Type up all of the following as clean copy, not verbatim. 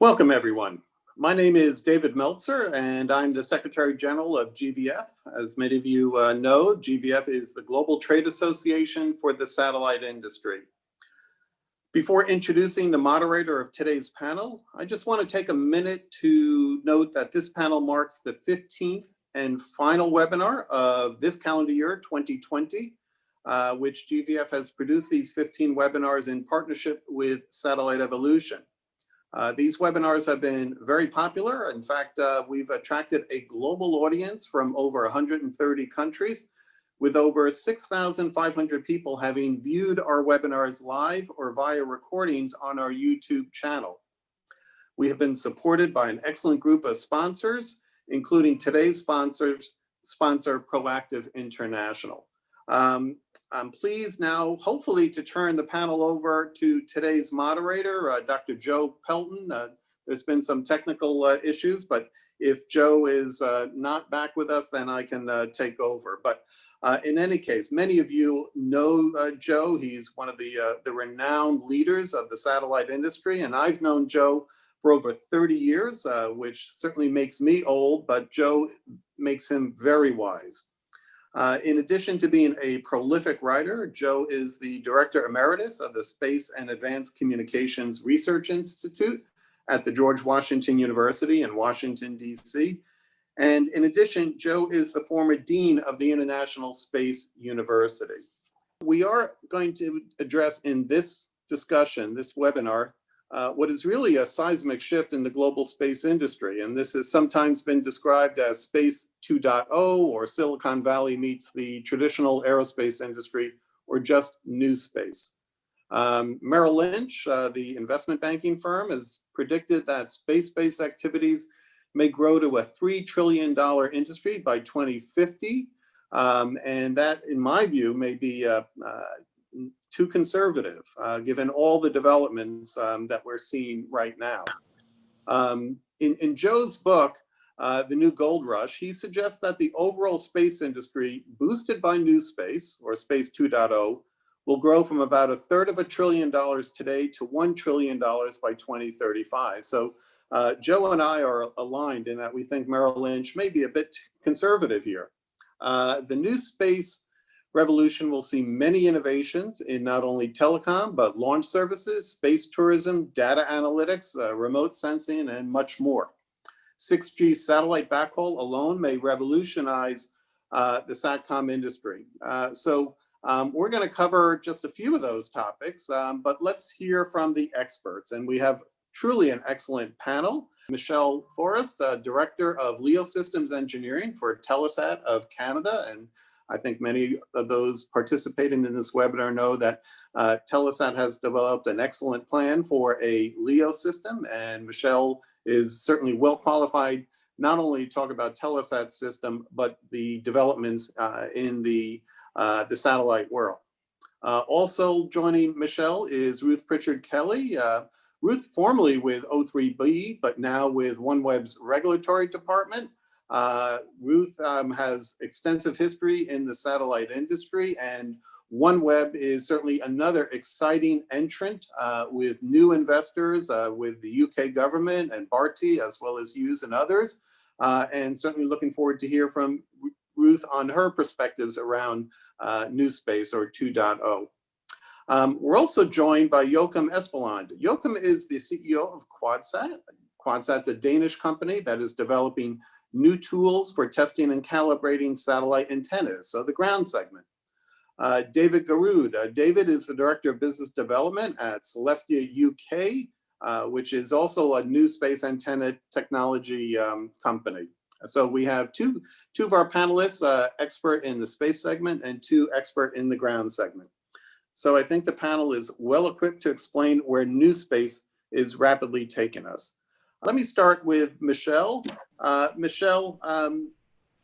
Welcome, everyone. My name is David Meltzer, and I'm the Secretary General of GVF. As many of you know, GVF is the Global Trade Association for the satellite industry. Before introducing the moderator of today's panel, I just want to take a minute to note that this panel marks the 15th and final webinar of this calendar year, 2020, which GVF has produced these 15 webinars in partnership with Satellite Evolution. These webinars have been very popular. In fact, we've attracted a global audience from over 130 countries, with over 6,500 people having viewed our webinars live or via recordings on our YouTube channel. We have been supported by an excellent group of sponsors, including today's sponsor, Proactive International. I'm pleased now, hopefully, to turn the panel over to today's moderator, Dr. Joe Pelton. There's been some technical issues, but if Joe is not back with us, then I can take over. But in any case, many of you know Joe. He's one of the renowned leaders of the satellite industry, and I've known Joe for over 30 years, which certainly makes me old, but Joe makes him very wise. In addition to being a prolific writer, Joe is the Director Emeritus of the Space and Advanced Communications Research Institute at the George Washington University in Washington, D.C. And in addition, Joe is the former Dean of the International Space University. We are going to address in this discussion, this webinar, what is really a seismic shift in the global space industry. And this has sometimes been described as Space 2.0, or Silicon Valley meets the traditional aerospace industry, or just NewSpace. Merrill Lynch, the investment banking firm, has predicted that space-based activities may grow to a $3 trillion industry by 2050. And that, in my view, may be too conservative, given all the developments that we're seeing right now. In Joe's book, The New Gold Rush, he suggests that the overall space industry, boosted by NewSpace, or Space 2.0, will grow from about $1/3 trillion today to $1 trillion by 2035. So Joe and I are aligned in that we think Merrill Lynch may be a bit conservative here. The new space revolution will see many innovations in not only telecom, but launch services, space tourism, data analytics, remote sensing, and much more. 6G satellite backhaul alone may revolutionize the SATCOM industry. So we're going to cover just a few of those topics, but let's hear from the experts. And we have truly an excellent panel. Michelle Forrest, Director of LEO Systems Engineering for Telesat of Canada, and I think many of those participating in this webinar know that Telesat has developed an excellent plan for a LEO system, and Michelle is certainly well qualified not only to talk about Telesat's system, but the developments in the satellite world. Also joining Michelle is Ruth Pritchard Kelly. Ruth, formerly with O3B, but now with OneWeb's regulatory department. Ruth has extensive history in the satellite industry, and OneWeb is certainly another exciting entrant with new investors, with the UK government and Bharti, as well as Hughes and others, and certainly looking forward to hear from Ruth on her perspectives around NewSpace, or 2.0. We're also joined by Joachim Espeland. Joachim is the CEO of Quadsat. Quadsat's a Danish company that is developing new tools for testing and calibrating satellite antennas, so the ground segment. David Garud. David is the Director of Business Development at Celestia UK, which is also a new space antenna technology company. So we have two of our panelists, expert in the space segment and two expert in the ground segment. So I think the panel is well equipped to explain where NewSpace is rapidly taking us. Let me start with Michelle. Michelle,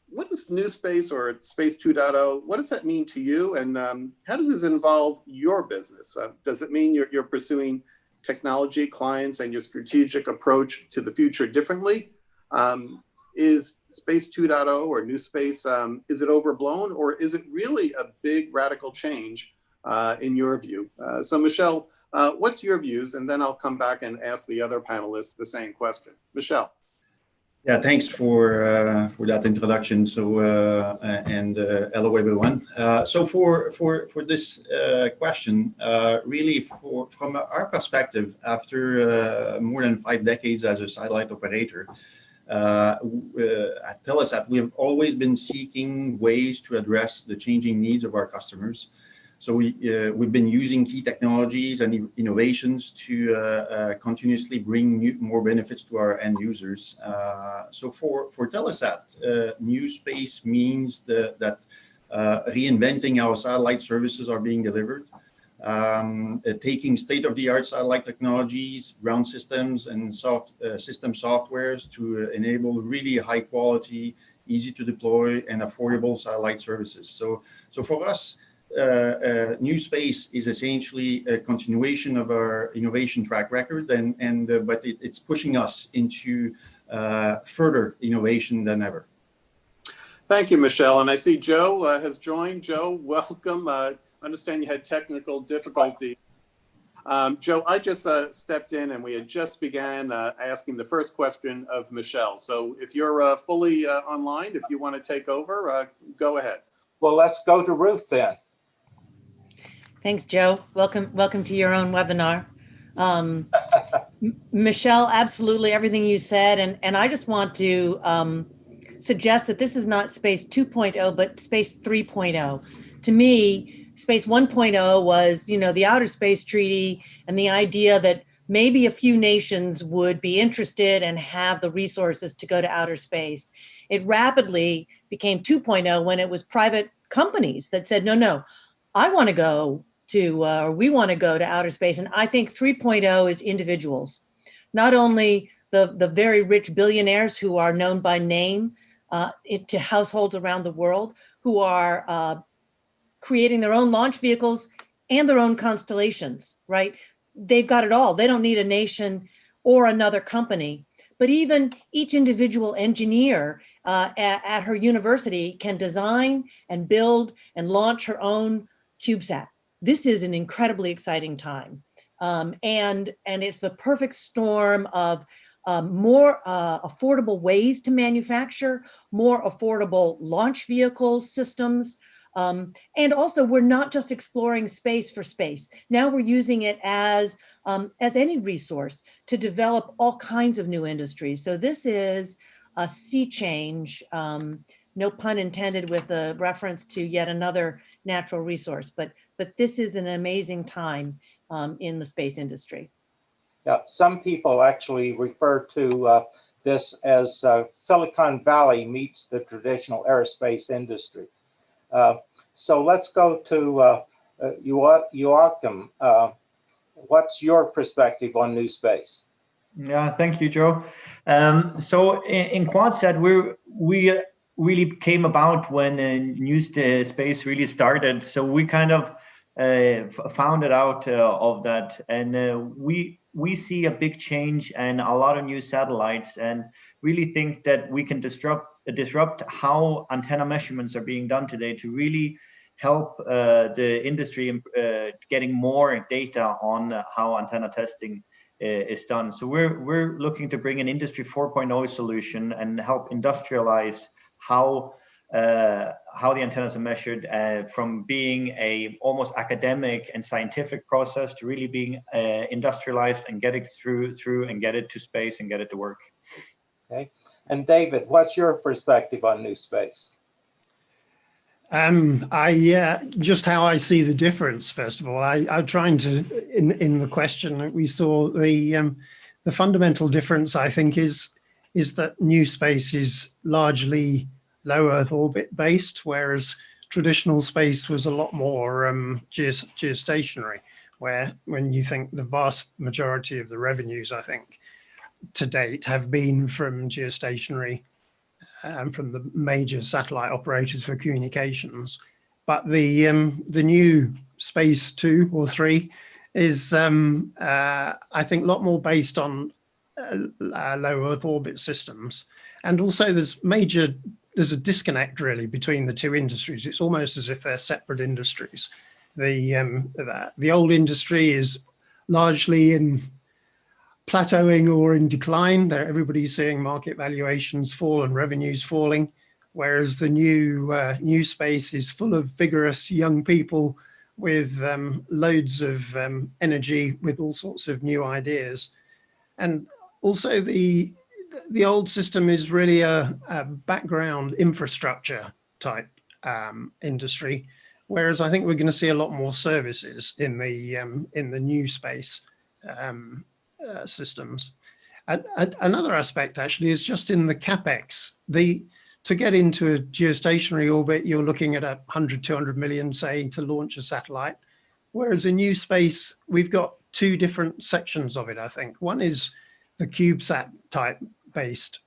what is NewSpace, or Space 2.0? What does that mean to you, and how does this involve your business? Does it mean you're pursuing technology, clients, and your strategic approach to the future differently? Is Space 2.0 or NewSpace, is it overblown, or is it really a big radical change in your view? So Michelle, What's your views? And then I'll come back and ask the other panelists the same question. Michelle. Yeah, thanks for that introduction. So hello everyone. So for this question, really from our perspective, after more than 5 decades as a satellite operator, at Telesat, we've always been seeking ways to address the changing needs of our customers. So we've been using key technologies and innovations to continuously bring more benefits to our end users. So for Telesat, NewSpace means that reinventing our satellite services are being delivered, taking state-of-the-art satellite technologies, ground systems, and system softwares to enable really high quality, easy to deploy, and affordable satellite services. So for us, NewSpace is essentially a continuation of our innovation track record, but it's pushing us into further innovation than ever. Thank you, Michelle. And I see Joe has joined. Joe, welcome. I understand you had technical difficulty. Joe, I just stepped in and we had just began asking the first question of Michelle. So if you're fully online, if you want to take over, go ahead. Well, let's go to Ruth then. Thanks, Joe. Welcome to your own webinar. Michelle, absolutely everything you said. And I just want to suggest that this is not Space 2.0, but Space 3.0. To me, Space 1.0 was, the Outer Space Treaty and the idea that maybe a few nations would be interested and have the resources to go to outer space. It rapidly became 2.0 when it was private companies that said, no, I want to go to, or we want to go to outer space. And I think 3.0 is individuals, not only the very rich billionaires who are known by name to households around the world who are creating their own launch vehicles and their own constellations, right? They've got it all. They don't need a nation or another company. But even each individual engineer at her university can design and build and launch her own CubeSat. This is an incredibly exciting time. And it's the perfect storm of more affordable ways to manufacture, more affordable launch vehicle systems. And also, we're not just exploring space for space. Now we're using it as any resource to develop all kinds of new industries. So this is a sea change, no pun intended with a reference to yet another natural resource, but this is an amazing time in the space industry. Yeah, some people actually refer to this as Silicon Valley meets the traditional aerospace industry. So let's go to Joachim. What's your perspective on NewSpace? Yeah, thank you, Joe. So in QuadSat, we really came about when NewSpace really started. So we kind of found it out of that, and we see a big change and a lot of new satellites, and really think that we can disrupt how antenna measurements are being done today to really help the industry getting more data on how antenna testing is done. So we're looking to bring an Industry 4.0 solution and help industrialize how the antennas are measured from being a almost academic and scientific process to really being industrialized and get it through and get it to space and get it to work. Okay. And David, what's your perspective on NewSpace? Just how I see the difference. First of all, I'm trying to in the question that we saw the fundamental difference. I think is that NewSpace is largely low Earth orbit based, whereas traditional space was a lot more geostationary. Where when you think the vast majority of the revenues, I think to date have been from geostationary. From the major satellite operators for communications, but the new Space 2 or 3 is I think a lot more based on low Earth orbit systems, and also there's a disconnect really between the two industries. It's almost as if they're separate industries. The old industry is largely in plateauing or in decline. There, everybody's seeing market valuations fall and revenues falling, whereas the new space is full of vigorous young people with loads of energy, with all sorts of new ideas. And also the old system is really a background infrastructure type industry, whereas I think we're going to see a lot more services in the new space systems. Another aspect actually is just in the capex. To get into a geostationary orbit, you're looking at 100, 200 million, say, to launch a satellite. Whereas in new space, we've got two different sections of it, I think. One is the CubeSat type based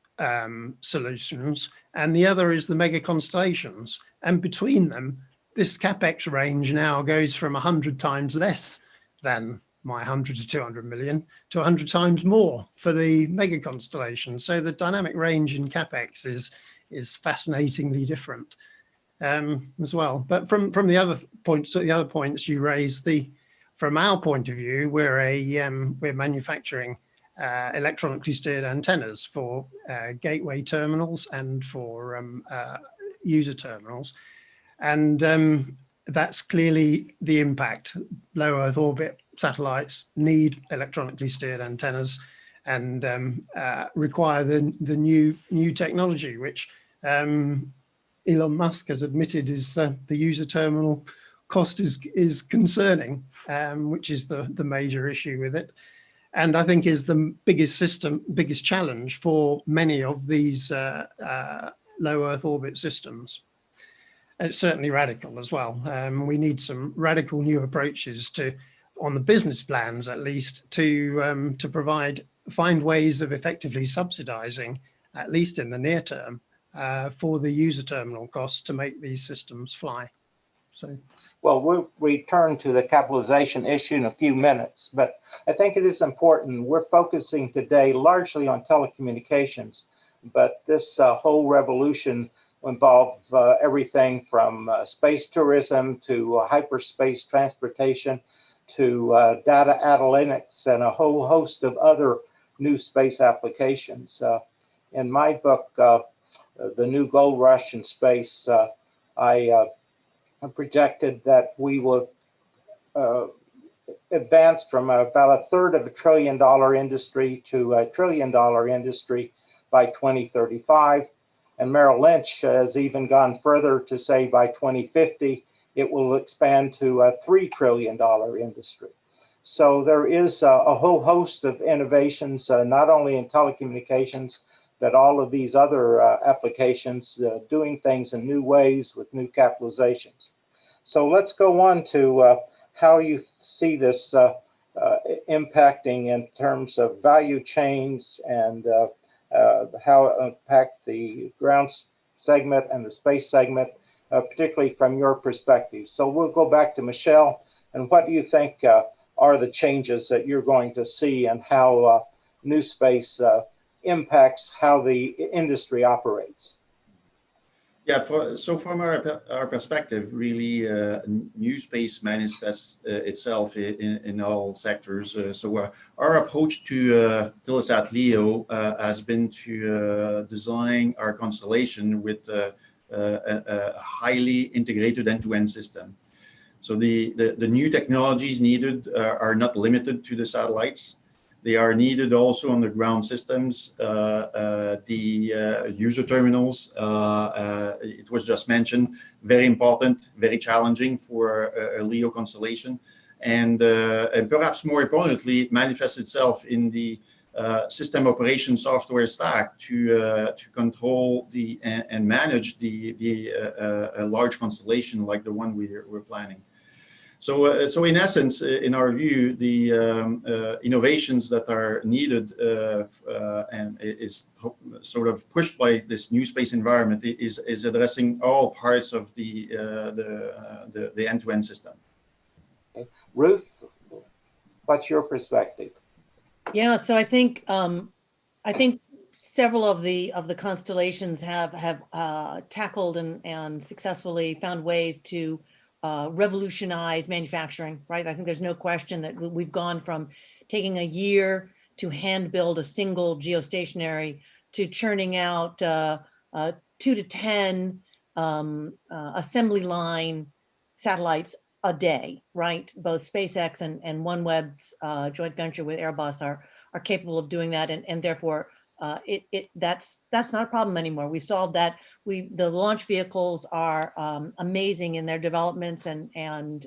solutions, and the other is the mega constellations. And between them, this capex range now goes from 100 times less than my 100 to 200 million to 100 times more for the mega constellation. So the dynamic range in capex is fascinatingly different as well. But from the other points you raised, from our point of view, we're manufacturing electronically steered antennas for gateway terminals and for user terminals, and that's clearly the impact. Low Earth orbit satellites need electronically steered antennas and require the new technology, which Elon Musk has admitted is the user terminal cost is concerning, which is the major issue with it, and I think is the biggest challenge for many of these low Earth orbit systems. It's certainly radical as well. We need some radical new approaches on the business plans at least, to find ways of effectively subsidizing, at least in the near term, for the user terminal costs to make these systems fly. So, well, we'll return to the capitalization issue in a few minutes, but I think it is important. We're focusing today largely on telecommunications, but this whole revolution involve everything from space tourism to hyperspace transportation to data analytics and a whole host of other new space applications. In my book, The New Gold Rush in Space, I projected that we will advance from about 1/3 of $1 trillion industry to $1 trillion industry by 2035. And Merrill Lynch has even gone further to say by 2050, it will expand to a $3 trillion industry. So there is a whole host of innovations, not only in telecommunications, but all of these other applications doing things in new ways with new capitalizations. So let's go on to how you see this impacting in terms of value chains and how it impacts the ground segment and the space segment, particularly from your perspective. So we'll go back to Michelle, and what do you think are the changes that you're going to see and how NewSpace impacts how the industry operates? Yeah, so from our perspective, really, NewSpace manifests itself in all sectors. So our approach to Telesat LEO has been to design our constellation with a highly integrated end-to-end system. So the new technologies needed are not limited to the satellites. They are needed also on the ground systems, the user terminals. It was just mentioned, very important, very challenging for a LEO constellation. And perhaps more importantly, it manifests itself in the system operation software stack to control and manage a large constellation like the one we're planning. So in essence, in our view, the innovations that are needed and is sort of pushed by this NewSpace environment is addressing all parts of the end-to-end system. Okay. Ruth, what's your perspective? Yeah, so I think several of the constellations have tackled and successfully found ways to revolutionize manufacturing, right? I think there's no question that we've gone from taking a year to hand build a single geostationary to churning out 2 to 10 assembly line satellites a day, right? Both SpaceX and OneWeb's joint venture with Airbus are capable of doing that, and therefore that's not a problem anymore. We solved that. The launch vehicles are amazing in their developments, and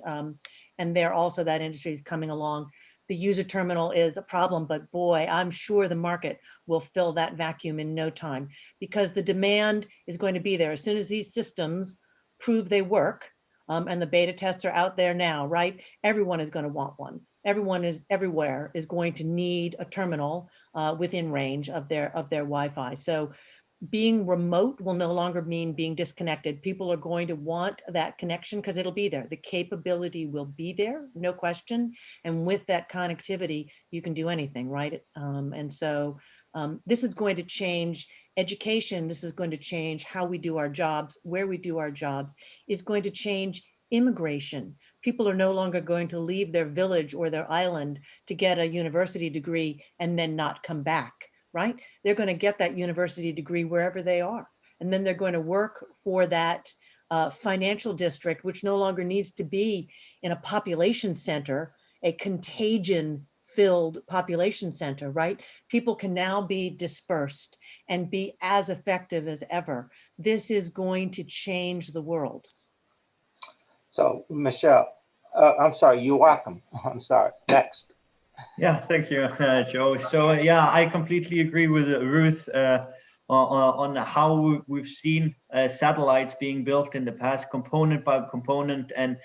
they're also, that industry is coming along. The user terminal is a problem, but boy, I'm sure the market will fill that vacuum in no time, because the demand is going to be there as soon as these systems prove they work. And the beta tests are out there now, right? Everyone is going to want one. Everyone is everywhere is going to need a terminal within range of their Wi-Fi. So being remote will no longer mean being disconnected. People are going to want that connection because it'll be there. The capability will be there, no question. And with that connectivity, you can do anything, right? And so this is going to change education. This is going to change how we do our jobs, where we do our jobs. Is going to change immigration. People are no longer going to leave their village or their island to get a university degree and then not come back, right? They're going to get that university degree wherever they are. And then they're going to work for that financial district, which no longer needs to be in a population center, a contagion-filled population center, right? People can now be dispersed and be as effective as ever. This is going to change the world. So, Michelle, I'm sorry, Joachim, I'm sorry, next. Yeah, thank you, Joe. So yeah, I completely agree with Ruth on how we've seen satellites being built in the past, component by component and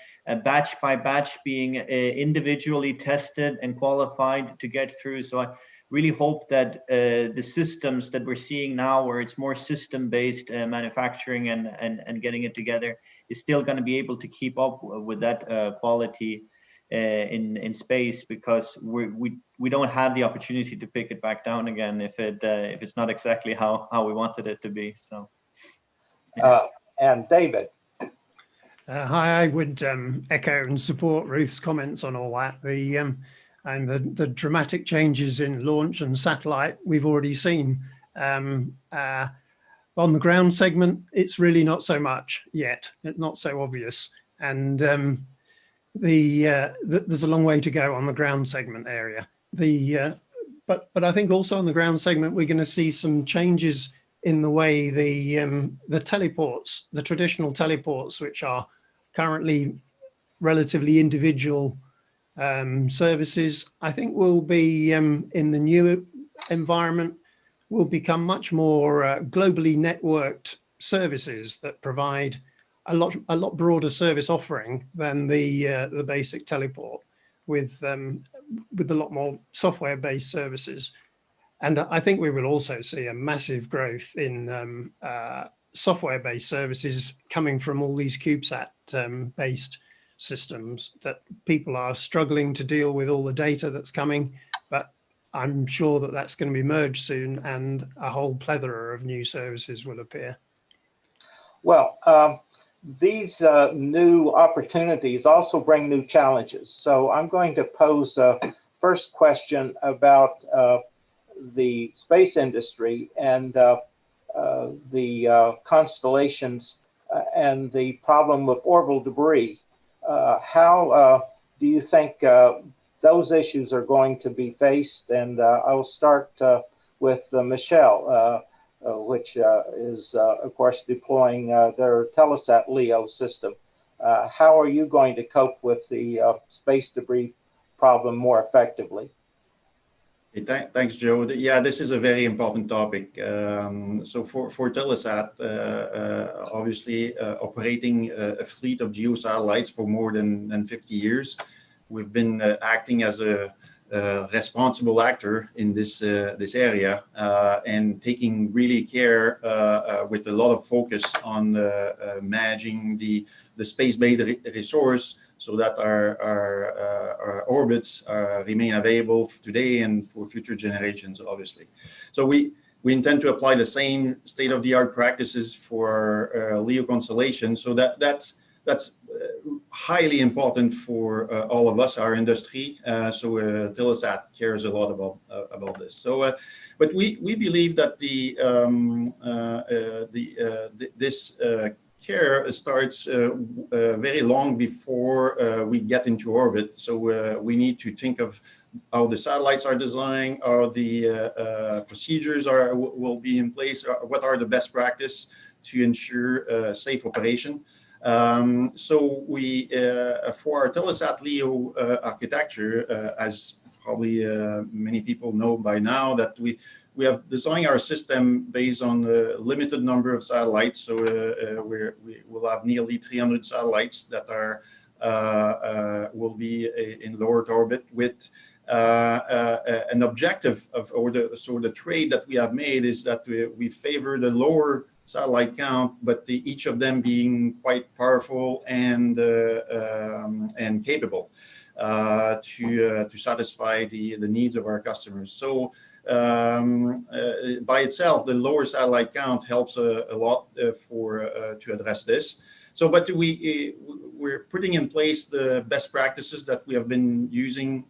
batch by batch being individually tested and qualified to get through. So I really hope that the systems that we're seeing now, where it's more system-based manufacturing and getting it together, is still going to be able to keep up with that quality in space, because we don't have the opportunity to pick it back down again if it's not exactly how we wanted it to be. So and David. Hi, I would echo and support Ruth's comments on all that. And the dramatic changes in launch and satellite we've already seen. On the ground segment, it's really not so much yet. It's not so obvious, and there's a long way to go on the ground segment area. But I think also on the ground segment, we're going to see some changes in the way the teleports, the traditional teleports, which are currently relatively individual services, I think will be in the new environment will become much more globally networked services that provide a lot broader service offering than the basic teleport, with a lot more software-based services. And I think we will also see a massive growth in software-based services coming from all these CubeSat-based systems that people are struggling to deal with all the data that's coming. But I'm sure that that's going to be merged soon, and a whole plethora of new services will appear. Well, these new opportunities also bring new challenges. So I'm going to pose a first question about the space industry and the constellations and the problem of orbital debris. How do you think those issues are going to be faced? And I'll start with Michelle, which is, of course, deploying their Telesat LEO system. How are you going to cope with the space debris problem more effectively? Hey, thanks, Joe. Yeah, this is a very important topic. So for Telesat, obviously operating a fleet of geosatellites for more than 50 years, we've been acting as a responsible actor in this area and taking really care with a lot of focus on managing the space-based resource so that our orbits remain available today and for future generations, obviously. So we intend to apply the same state-of-the-art practices for LEO constellations. So that's highly important for all of us, our industry. So Telesat cares a lot about this. So, but we believe that this care starts very long before we get into orbit. So we need to think of how the satellites are designed, how the procedures will be in place, what are the best practice to ensure safe operation. So we, for our Telesat LEO architecture, as probably many people know by now, that we have designed our system based on a limited number of satellites. So we will have nearly 300 satellites that will be in low Earth orbit with an objective of, the trade that we have made is that we favor the lower satellite count, but each of them being quite powerful and capable to satisfy the needs of our customers. So by itself, the lower satellite count helps a lot to address this. So, but we're putting in place the best practices that we have been using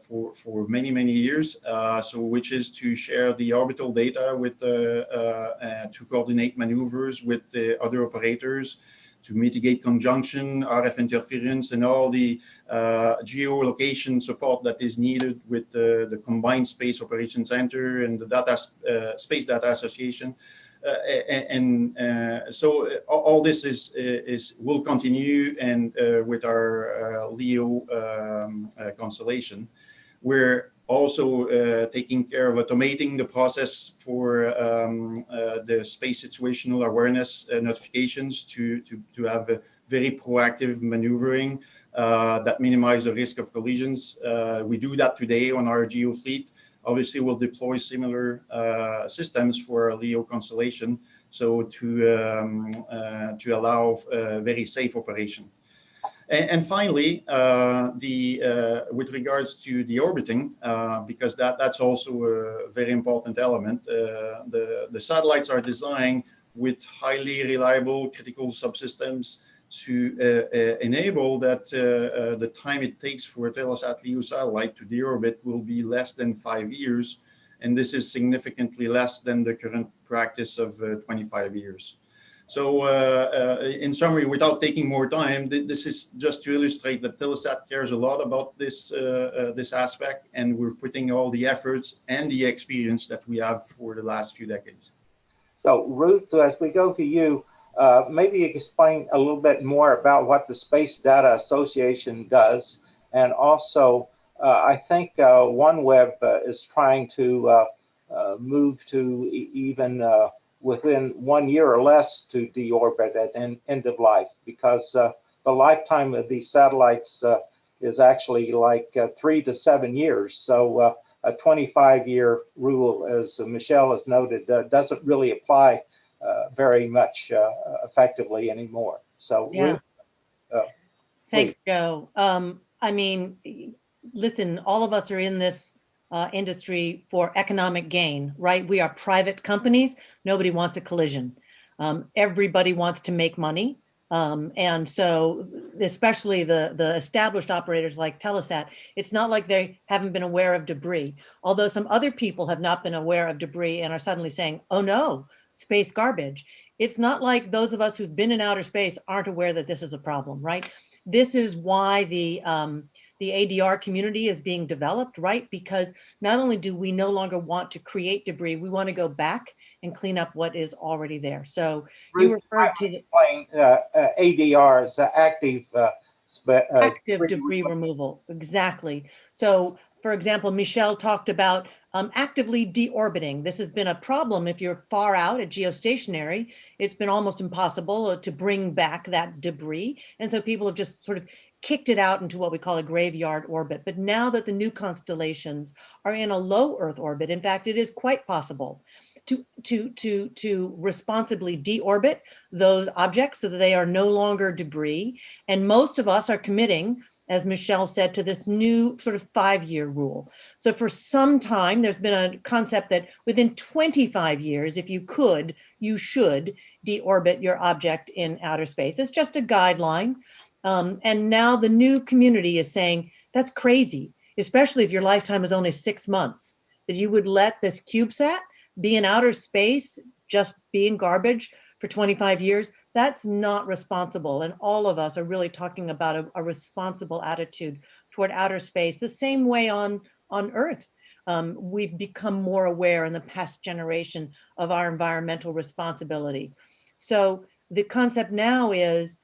for many years. So, which is to share the orbital data with to coordinate maneuvers with the other operators, to mitigate conjunction, RF interference, and all the geolocation support that is needed with the Combined Space Operations Center and the Space Data Association. So all this will continue, and with our LEO constellation, we're also taking care of automating the process for the space situational awareness notifications to have a very proactive maneuvering that minimize the risk of collisions. We do that today on our GEO fleet. Obviously, we'll deploy similar systems for our LEO constellation, so to allow very safe operation. And finally, with regards to the orbiting, because that's also a very important element, the satellites are designed with highly reliable critical subsystems to enable that the time it takes for a Telesat LEO satellite to deorbit will be less than 5 years. And this is significantly less than the current practice of 25 years. So in summary, without taking more time, this is just to illustrate that Telesat cares a lot about this aspect, and we're putting all the efforts and the experience that we have for the last few decades. So Ruth, as we go to you, maybe you explain a little bit more about what the Space Data Association does. And also, I think OneWeb is trying to move to even within 1 year or less to deorbit at end of life, because the lifetime of these satellites is actually like 3 to 7 years. So a 25-year rule, as Michelle has noted, doesn't really apply very much effectively anymore. So yeah. Ruth, Thanks, Joe. I mean, listen, all of us are in this industry for economic gain, right? We are private companies. Nobody wants a collision. Everybody wants to make money. And so especially the established operators like Telesat, it's not like they haven't been aware of debris. Although some other people have not been aware of debris and are suddenly saying, oh no, space garbage. It's not like those of us who've been in outer space aren't aware that this is a problem, right? This is why the ADR community is being developed, right? Because not only do we no longer want to create debris, we want to go back and clean up what is already there. So Ruth, you referred to explain ADR as active debris removal. Exactly. So, for example, Michelle talked about actively deorbiting. This has been a problem if you're far out at geostationary. It's been almost impossible to bring back that debris. And so people have just sort of kicked it out into what we call a graveyard orbit. But now that the new constellations are in a low Earth orbit, in fact, it is quite possible to responsibly deorbit those objects so that they are no longer debris. And most of us are committing, as Michelle said, to this new sort of 5-year rule. So for some time, there's been a concept that within 25 years, if you could, you should deorbit your object in outer space. It's just a guideline. And now the new community is saying, that's crazy, especially if your lifetime is only 6 months, that you would let this CubeSat be in outer space, just being garbage for 25 years. That's not responsible. And all of us are really talking about a responsible attitude toward outer space, the same way on Earth. We've become more aware in the past generation of our environmental responsibility. So the concept now is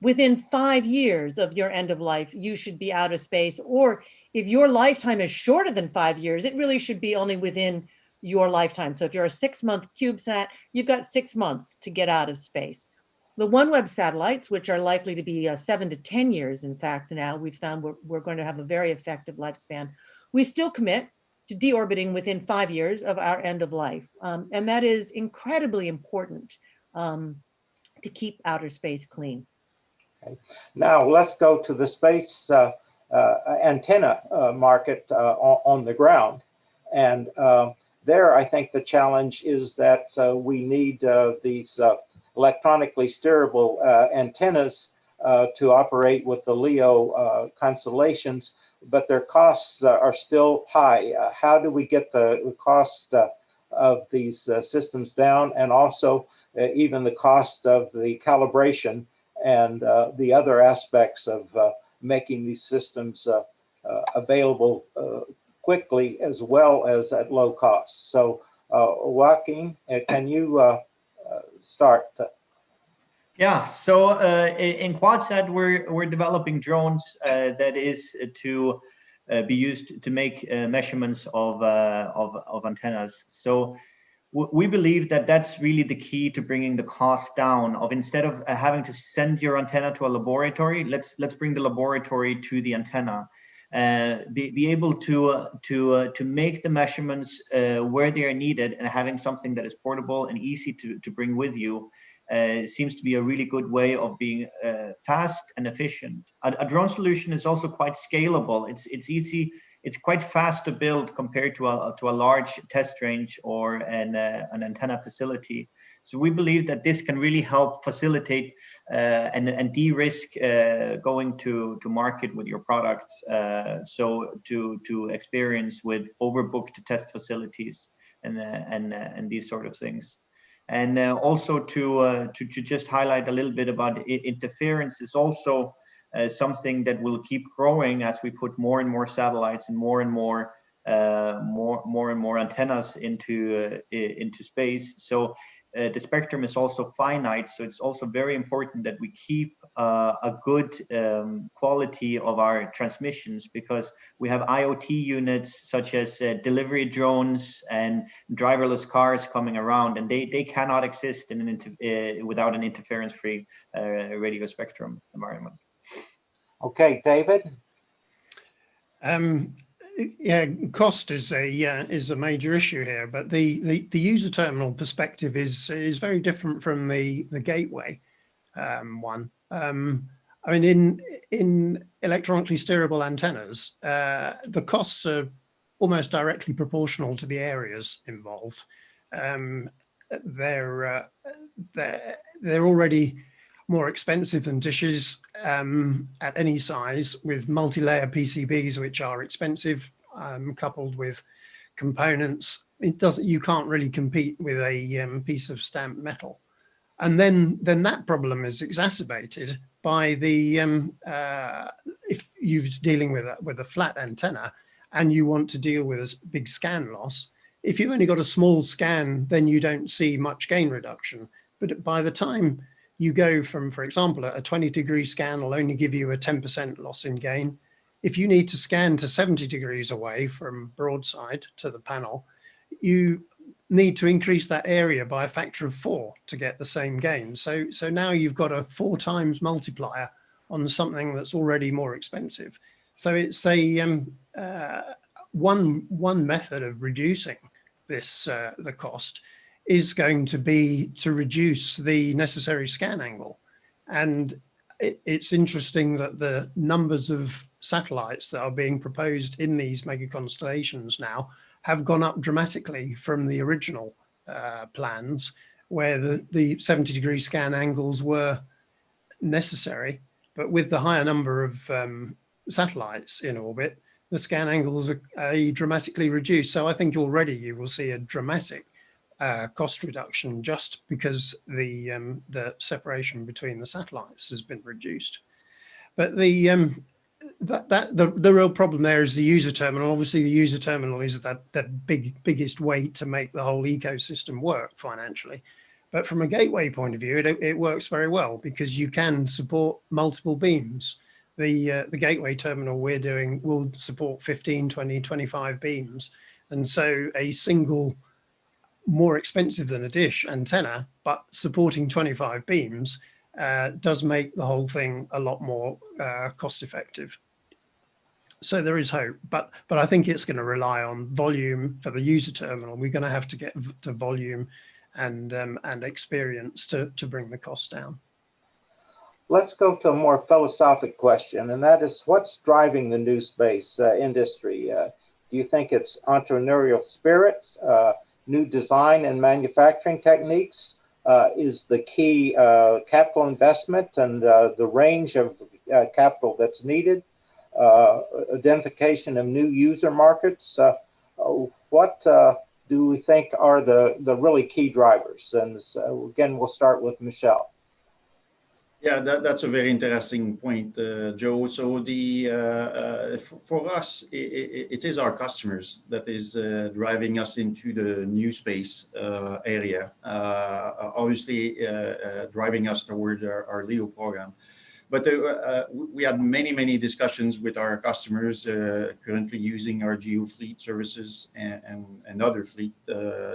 within 5 years of your end of life, you should be out of space. Or if your lifetime is shorter than 5 years, it really should be only within your lifetime. So if you're a 6-month CubeSat, you've got 6 months to get out of space. The OneWeb satellites, which are likely to be 7 to 10 years, in fact, now we've found we're going to have a very effective lifespan. We still commit to deorbiting within 5 years of our end of life. And that is incredibly important to keep outer space clean. Okay. Now let's go to the space antenna market on the ground. And there, I think the challenge is that we need these electronically steerable antennas to operate with the LEO constellations, but their costs are still high. How do we get the cost of these systems down, and also even the cost of the calibration and the other aspects of making these systems available quickly as well as at low cost? So Joaquin, can you start? Yeah, so in QuadSat, we're developing drones that is to be used to make measurements of antennas. So we believe that that's really the key to bringing the cost down. Of instead of having to send your antenna to a laboratory, let's bring the laboratory to the antenna. Be able to make the measurements where they are needed, and having something that is portable and easy to bring with you seems to be a really good way of being fast and efficient. A drone solution is also quite scalable. It's easy. It's quite fast to build compared to a large test range or an antenna facility. So we believe that this can really help facilitate and de-risk going to market with your products. So to experience with overbooked test facilities and these sort of things. And also to just highlight a little bit about interference is also something that will keep growing as we put more and more satellites and more and more antennas into space. So the spectrum is also finite, so it's also very important that we keep a good quality of our transmissions, because we have IoT units such as delivery drones and driverless cars coming around, and they cannot exist in without an interference-free radio spectrum environment. Okay, David. Yeah, cost is a major issue here, but the user terminal perspective is very different from the gateway one. I mean, in electronically steerable antennas, the costs are almost directly proportional to the areas involved. They're already more expensive than dishes at any size, with multi-layer PCBs, which are expensive, coupled with components. You can't really compete with a piece of stamped metal. And then that problem is exacerbated by the if you're dealing with a flat antenna and you want to deal with a big scan loss. If you've only got a small scan, then you don't see much gain reduction. But by the time you go from, for example, a 20-degree scan will only give you a 10% loss in gain. If you need to scan to 70 degrees away from broadside to the panel, you need to increase that area by a factor of 4 to get the same gain. So now you've got a 4 times multiplier on something that's already more expensive. So it's a one method of reducing this the cost is going to be to reduce the necessary scan angle. And it's interesting that the numbers of satellites that are being proposed in these mega constellations now have gone up dramatically from the original plans, where the 70-degree scan angles were necessary. But with the higher number of satellites in orbit, the scan angles are dramatically reduced. So I think already you will see a dramatic cost reduction just because the separation between the satellites has been reduced. But the real problem there is the user terminal. Obviously, the user terminal is the biggest way to make the whole ecosystem work financially. But from a gateway point of view, it works very well because you can support multiple beams. The gateway terminal we're doing will support 15, 20, 25 beams. And so a single, more expensive than a dish antenna, but supporting 25 beams does make the whole thing a lot more cost effective. So there is hope, but I think it's going to rely on volume for the user terminal. We're going to have to get to volume and experience to bring the cost down. Let's go to a more philosophic question, and that is, what's driving the new space industry? Do you think it's entrepreneurial spirit, new design and manufacturing techniques? Is the key capital investment and the range of capital that's needed? Identification of new user markets? What do we think are the really key drivers? And so, again, we'll start with Michelle. Yeah, that's a very interesting point, Joe. So for us, it is our customers that is driving us into the new space area. Obviously, driving us toward our LEO program. But we had many discussions with our customers currently using our GEO fleet services and other fleet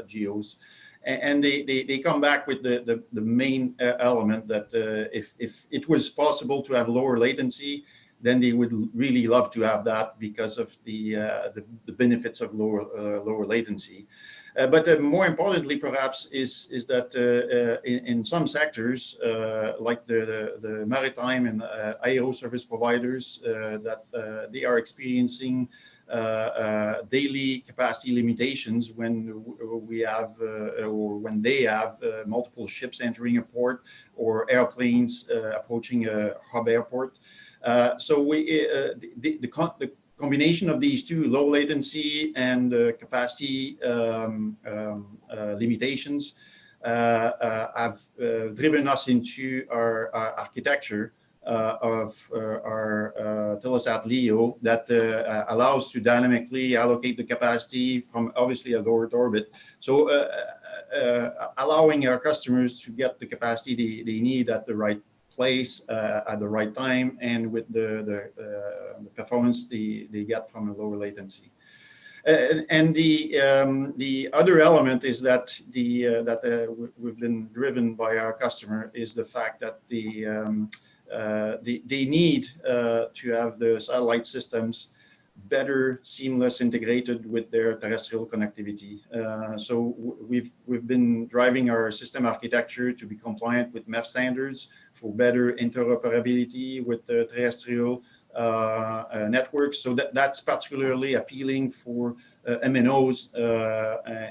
GEOs. And they come back with the main element that if it was possible to have lower latency, then they would really love to have that because of the benefits of lower latency. But more importantly, perhaps, is that in some sectors, like the maritime and aero service providers, that they are experiencing daily capacity limitations when we have or when they have multiple ships entering a port or airplanes approaching a hub airport. So the combination of these two, low latency and capacity limitations, have driven us into our architecture of our Telesat LEO that allows to dynamically allocate the capacity from obviously a lower orbit. So allowing our customers to get the capacity they need at the right place at the right time and with the performance they get from a lower latency. And the other element is that we've been driven by our customer is the fact that they need to have the satellite systems better seamless integrated with their terrestrial connectivity. So we've been driving our system architecture to be compliant with MEF standards for better interoperability with the terrestrial networks. So that's particularly appealing for MNOs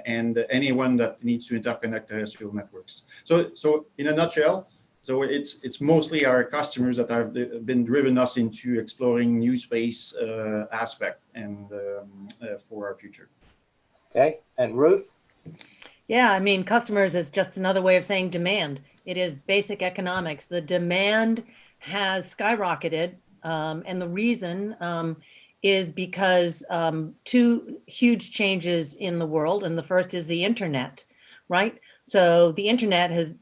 and anyone that needs to interconnect terrestrial networks. So in a nutshell, so it's mostly our customers that have been driven us into exploring new space aspect and for our future. Okay, and Ruth? Yeah, I mean, customers is just another way of saying demand. It is basic economics. The demand has skyrocketed, and the reason is because two huge changes in the world, and the first is the internet, right? So the internet has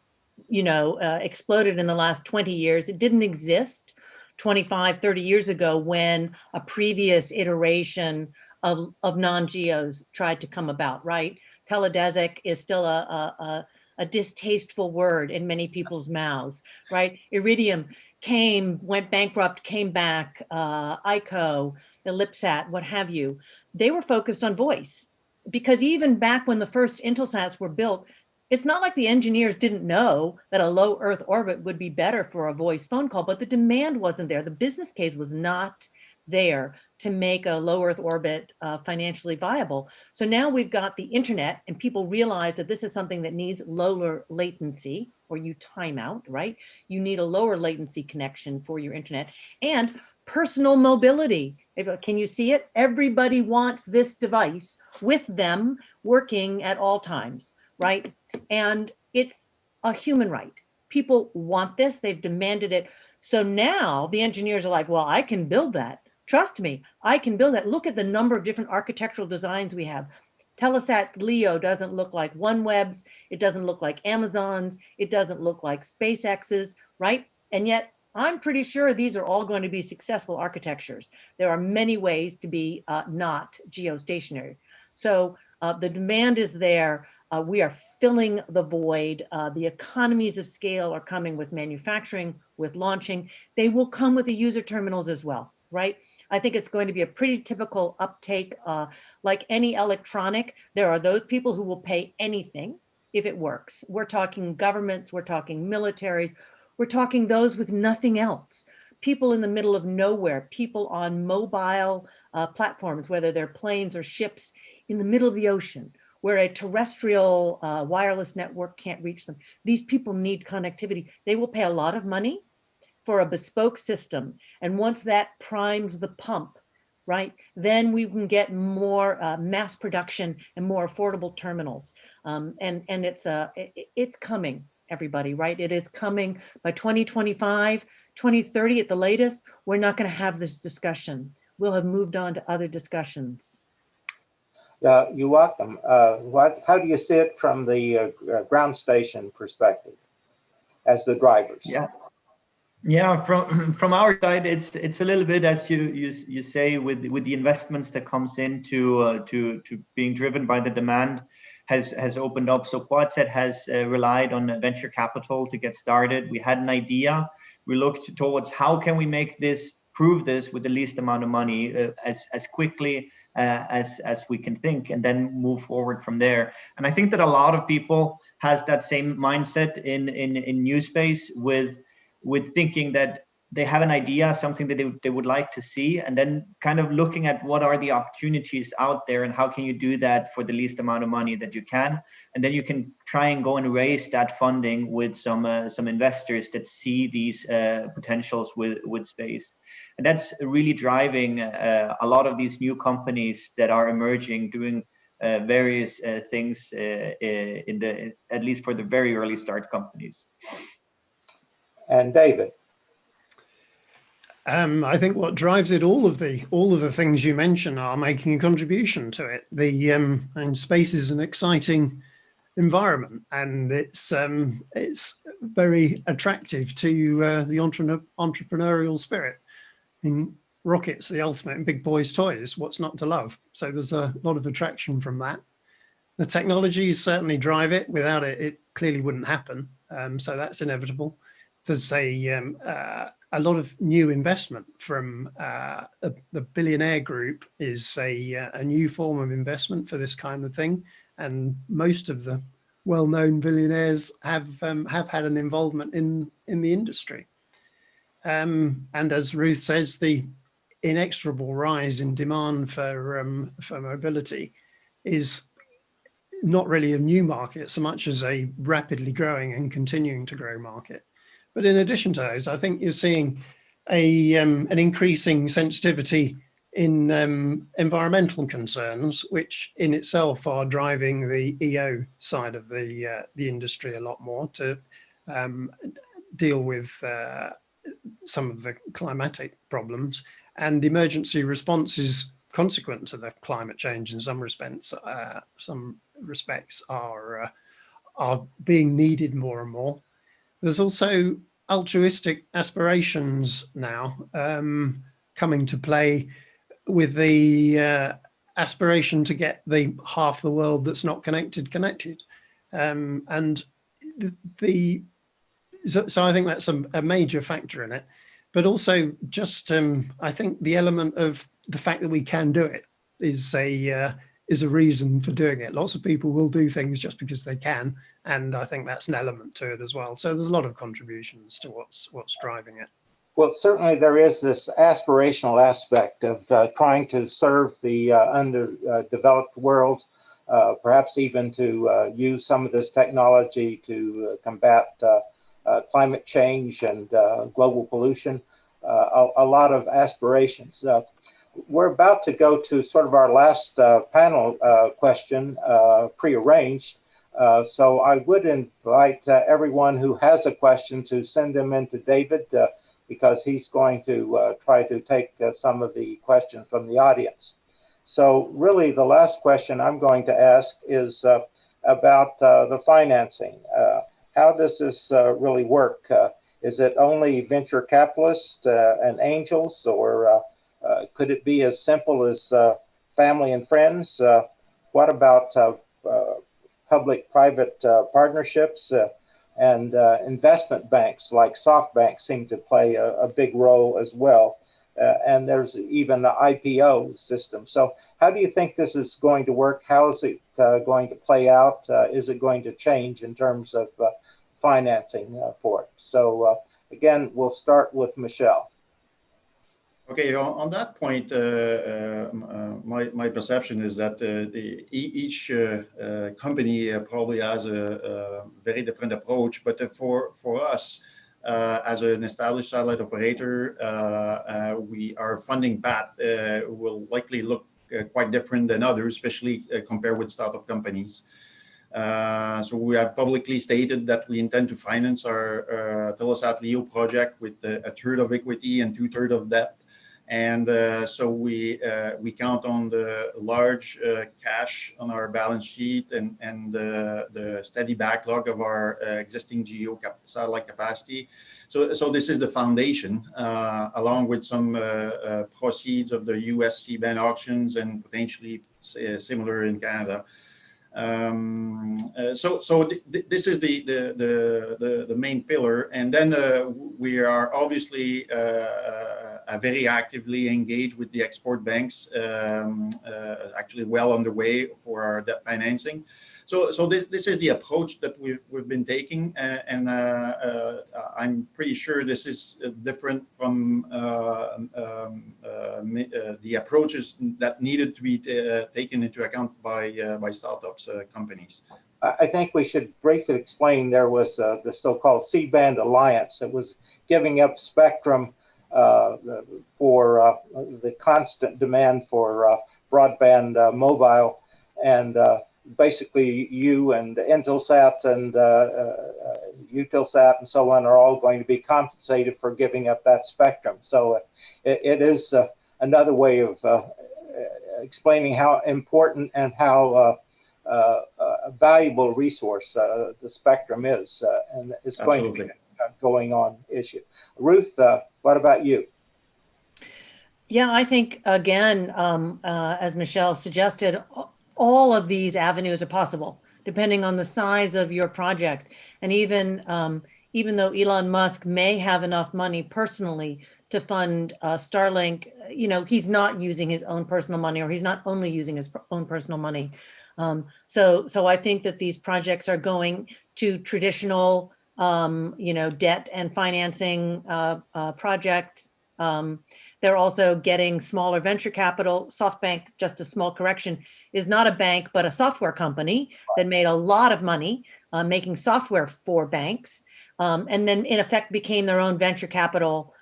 exploded in the last 20 years. It didn't exist 25, 30 years ago when a previous iteration of non-geos tried to come about, right? Teledesic is still a distasteful word in many people's mouths, right? Iridium went bankrupt, came back, ICO, Ellipsat, what have you. They were focused on voice because even back when the first Intelsats were built, it's not like the engineers didn't know that a low Earth orbit would be better for a voice phone call, but the demand wasn't there. The business case was not there to make a low Earth orbit financially viable. So now we've got the internet and people realize that this is something that needs lower latency, or you time out, right? You need a lower latency connection for your internet and personal mobility. Can you see it? Everybody wants this device with them working at all times, right? And it's a human right. People want this, they've demanded it. So now the engineers are like, well, I can build that. Trust me, I can build that. Look at the number of different architectural designs we have. Telesat LEO doesn't look like OneWeb's, it doesn't look like Amazon's, it doesn't look like SpaceX's, right? And yet I'm pretty sure these are all going to be successful architectures. There are many ways to be not geostationary. So the demand is there. We are filling the void. The economies of scale are coming with manufacturing, with launching. They will come with the user terminals as well, right? I think it's going to be a pretty typical uptake. Like any electronic, there are those people who will pay anything if it works. We're talking governments, we're talking militaries, we're talking those with nothing else. People in the middle of nowhere, people on mobile platforms, whether they're planes or ships in the middle of the ocean, where a terrestrial wireless network can't reach them. These people need connectivity. They will pay a lot of money for a bespoke system. And once that primes the pump, right, then we can get more mass production and more affordable terminals. And it's coming, everybody, right? It is coming by 2025, 2030 at the latest. We're not going to have this discussion. We'll have moved on to other discussions. You're welcome. How do you see it from the ground station perspective as the drivers? Yeah, from our side, it's a little bit as you say with the investments that comes into to being driven by the demand has opened up. So QuadSat has relied on venture capital to get started. We had an idea. We looked towards how can we make this, prove this with the least amount of money as quickly as we can think, and then move forward from there. And I think that a lot of people has that same mindset in NewSpace with thinking that they have an idea, something that they would like to see, and then kind of looking at what are the opportunities out there and how can you do that for the least amount of money that you can. And then you can try and go and raise that funding with some investors that see these potentials with space. And that's really driving a lot of these new companies that are emerging, doing various things at least for the very early start companies. And David. I think what drives it, all of the things you mentioned are making a contribution to it. And space is an exciting environment, and it's very attractive to the entrepreneurial spirit. And rockets, the ultimate in big boys' toys. What's not to love? So there's a lot of attraction from that. The technologies certainly drive it. Without it, it clearly wouldn't happen. So that's inevitable. There's a lot of new investment from the billionaire group is a new form of investment for this kind of thing, and most of the well-known billionaires have had an involvement in the industry. And as Ruth says, the inexorable rise in demand for mobility is not really a new market so much as a rapidly growing and continuing to grow market. But in addition to those, I think you're seeing an increasing sensitivity in environmental concerns, which in itself are driving the EO side of the industry a lot more to deal with some of the climatic problems, and emergency responses consequent to the climate change in some respects are being needed more and more. There's also altruistic aspirations now coming to play with the aspiration to get the half the world that's not connected. And so I think that's a major factor in it. But also just I think the element of the fact that we can do it is a reason for doing it. Lots of people will do things just because they can, and I think that's an element to it as well. So there's a lot of contributions to what's driving it. Well, certainly there is this aspirational aspect of trying to serve the underdeveloped world. perhaps even to use some of this technology to combat climate change and global pollution. A lot of aspirations. We're about to go to sort of our last panel question, prearranged. So I would invite everyone who has a question to send them in to David, because he's going to try to take some of the questions from the audience. So really the last question I'm going to ask is about the financing. How does this really work? Is it only venture capitalists and angels, or could it be as simple as family and friends? What about public-private partnerships? And investment banks like SoftBank seem to play a big role as well. And there's even the IPO system. So how do you think this is going to work? How is it going to play out? Is it going to change in terms of financing for it? So again, we'll start with Michelle. Okay, on that point, my perception is that each company probably has a very different approach. But for us, as an established satellite operator, our funding path will likely look quite different than others, especially compared with startup companies. So we have publicly stated that we intend to finance our Telesat LEO project with a third of equity and 2/3 of debt. And so we count on the large cash on our balance sheet and the steady backlog of our existing GEO satellite capacity. So this is the foundation, along with some proceeds of the US C-band auctions and potentially similar in Canada. This is the main pillar, and then we are obviously very actively engaged with the export banks, actually well underway for our debt financing. So this is the approach that we've been taking, and I'm pretty sure this is different from the approaches that needed to be taken into account by startups companies. I think we should briefly explain there was the so-called C-band alliance that was giving up spectrum for the constant demand for broadband mobile, and basically you and Intelsat and Eutelsat and so on are all going to be compensated for giving up that spectrum. So it is another way of explaining how important and how valuable resource the spectrum is, and it's going to be going on issue. Ruth, what about you? Yeah, I think again, as Michelle suggested, all of these avenues are possible depending on the size of your project. And even though Elon Musk may have enough money personally to fund Starlink, he's not using his own personal money, or he's not only using his own personal money. So I think that these projects are going to traditional, debt and financing projects. They're also getting smaller venture capital. SoftBank, just a small correction, is not a bank, but a software company that made a lot of money making software for banks, and then in effect became their own venture capital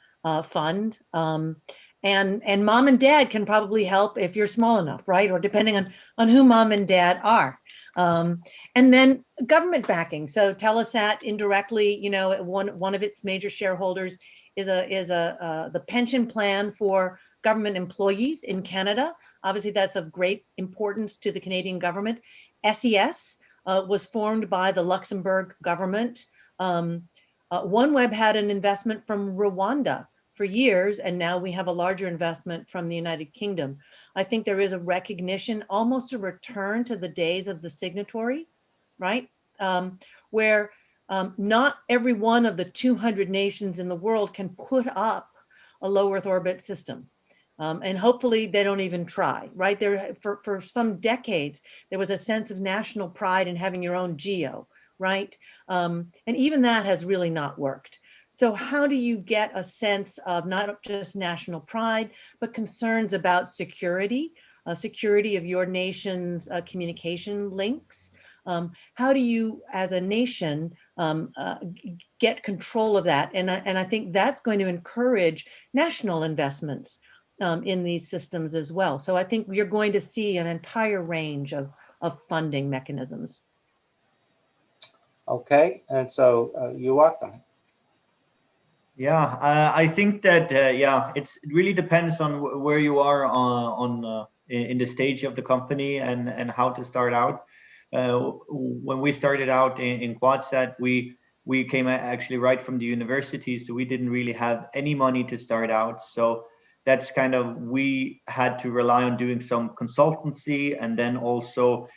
fund. And mom and dad can probably help if you're small enough, right? Or depending on who mom and dad are. And then government backing. So Telesat indirectly, one of its major shareholders is the pension plan for government employees in Canada. Obviously, that's of great importance to the Canadian government. SES was formed by the Luxembourg government. OneWeb had an investment from Rwanda for years, and now we have a larger investment from the United Kingdom. I think there is a recognition, almost a return to the days of the signatory, right? Where not every one of the 200 nations in the world can put up a low Earth orbit system. And hopefully they don't even try, right? For some decades, there was a sense of national pride in having your own GEO, right? And even that has really not worked. So how do you get a sense of not just national pride, but concerns about security, security of your nation's communication links. How do you, as a nation, get control of that? And I think that's going to encourage national investments in these systems as well. So I think you're going to see an entire range of funding mechanisms. Okay, and so you're welcome. Yeah, I think that yeah, it really depends on where you are in the stage of the company and how to start out. When we started out in QuadSat, we came actually right from the university, so we didn't really have any money to start out. So that's kind of, we had to rely on doing some consultancy, and then also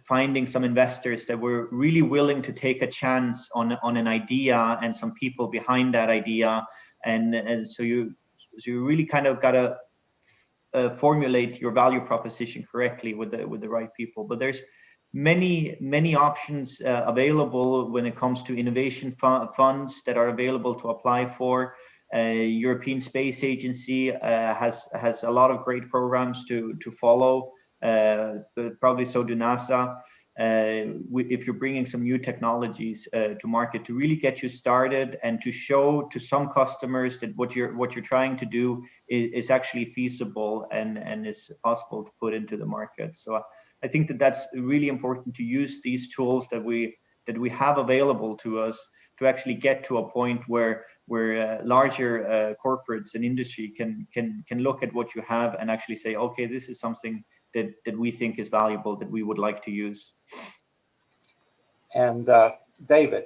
finding some investors that were really willing to take a chance on an idea and some people behind that idea, and so you really kind of gotta formulate your value proposition correctly with the right people. But there's many options available when it comes to innovation funds that are available to apply for. European Space Agency has a lot of great programs to follow. Probably so do NASA. If you're bringing some new technologies to market, to really get you started and to show to some customers that what you're trying to do is actually feasible and is possible to put into the market. So I think that that's really important, to use these tools that we have available to us to actually get to a point where larger corporates and industry can look at what you have and actually say, okay, this is something that we think is valuable, that we would like to use. And David.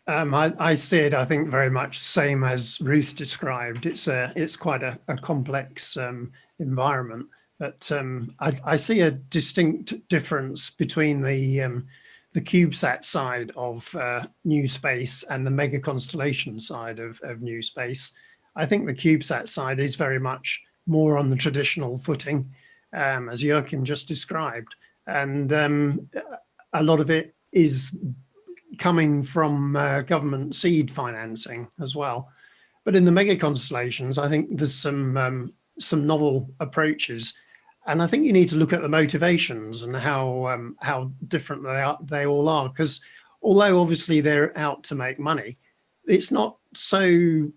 I see it, I think, very much same as Ruth described. It's quite a complex environment, but I see a distinct difference between the CubeSat side of NewSpace and the mega constellation side of NewSpace. I think the CubeSat side is very much more on the traditional footing, as Joachim just described. And a lot of it is coming from government seed financing as well. But in the mega constellations, I think there's some novel approaches. And I think you need to look at the motivations and how different they all are. Because although obviously they're out to make money, it's not so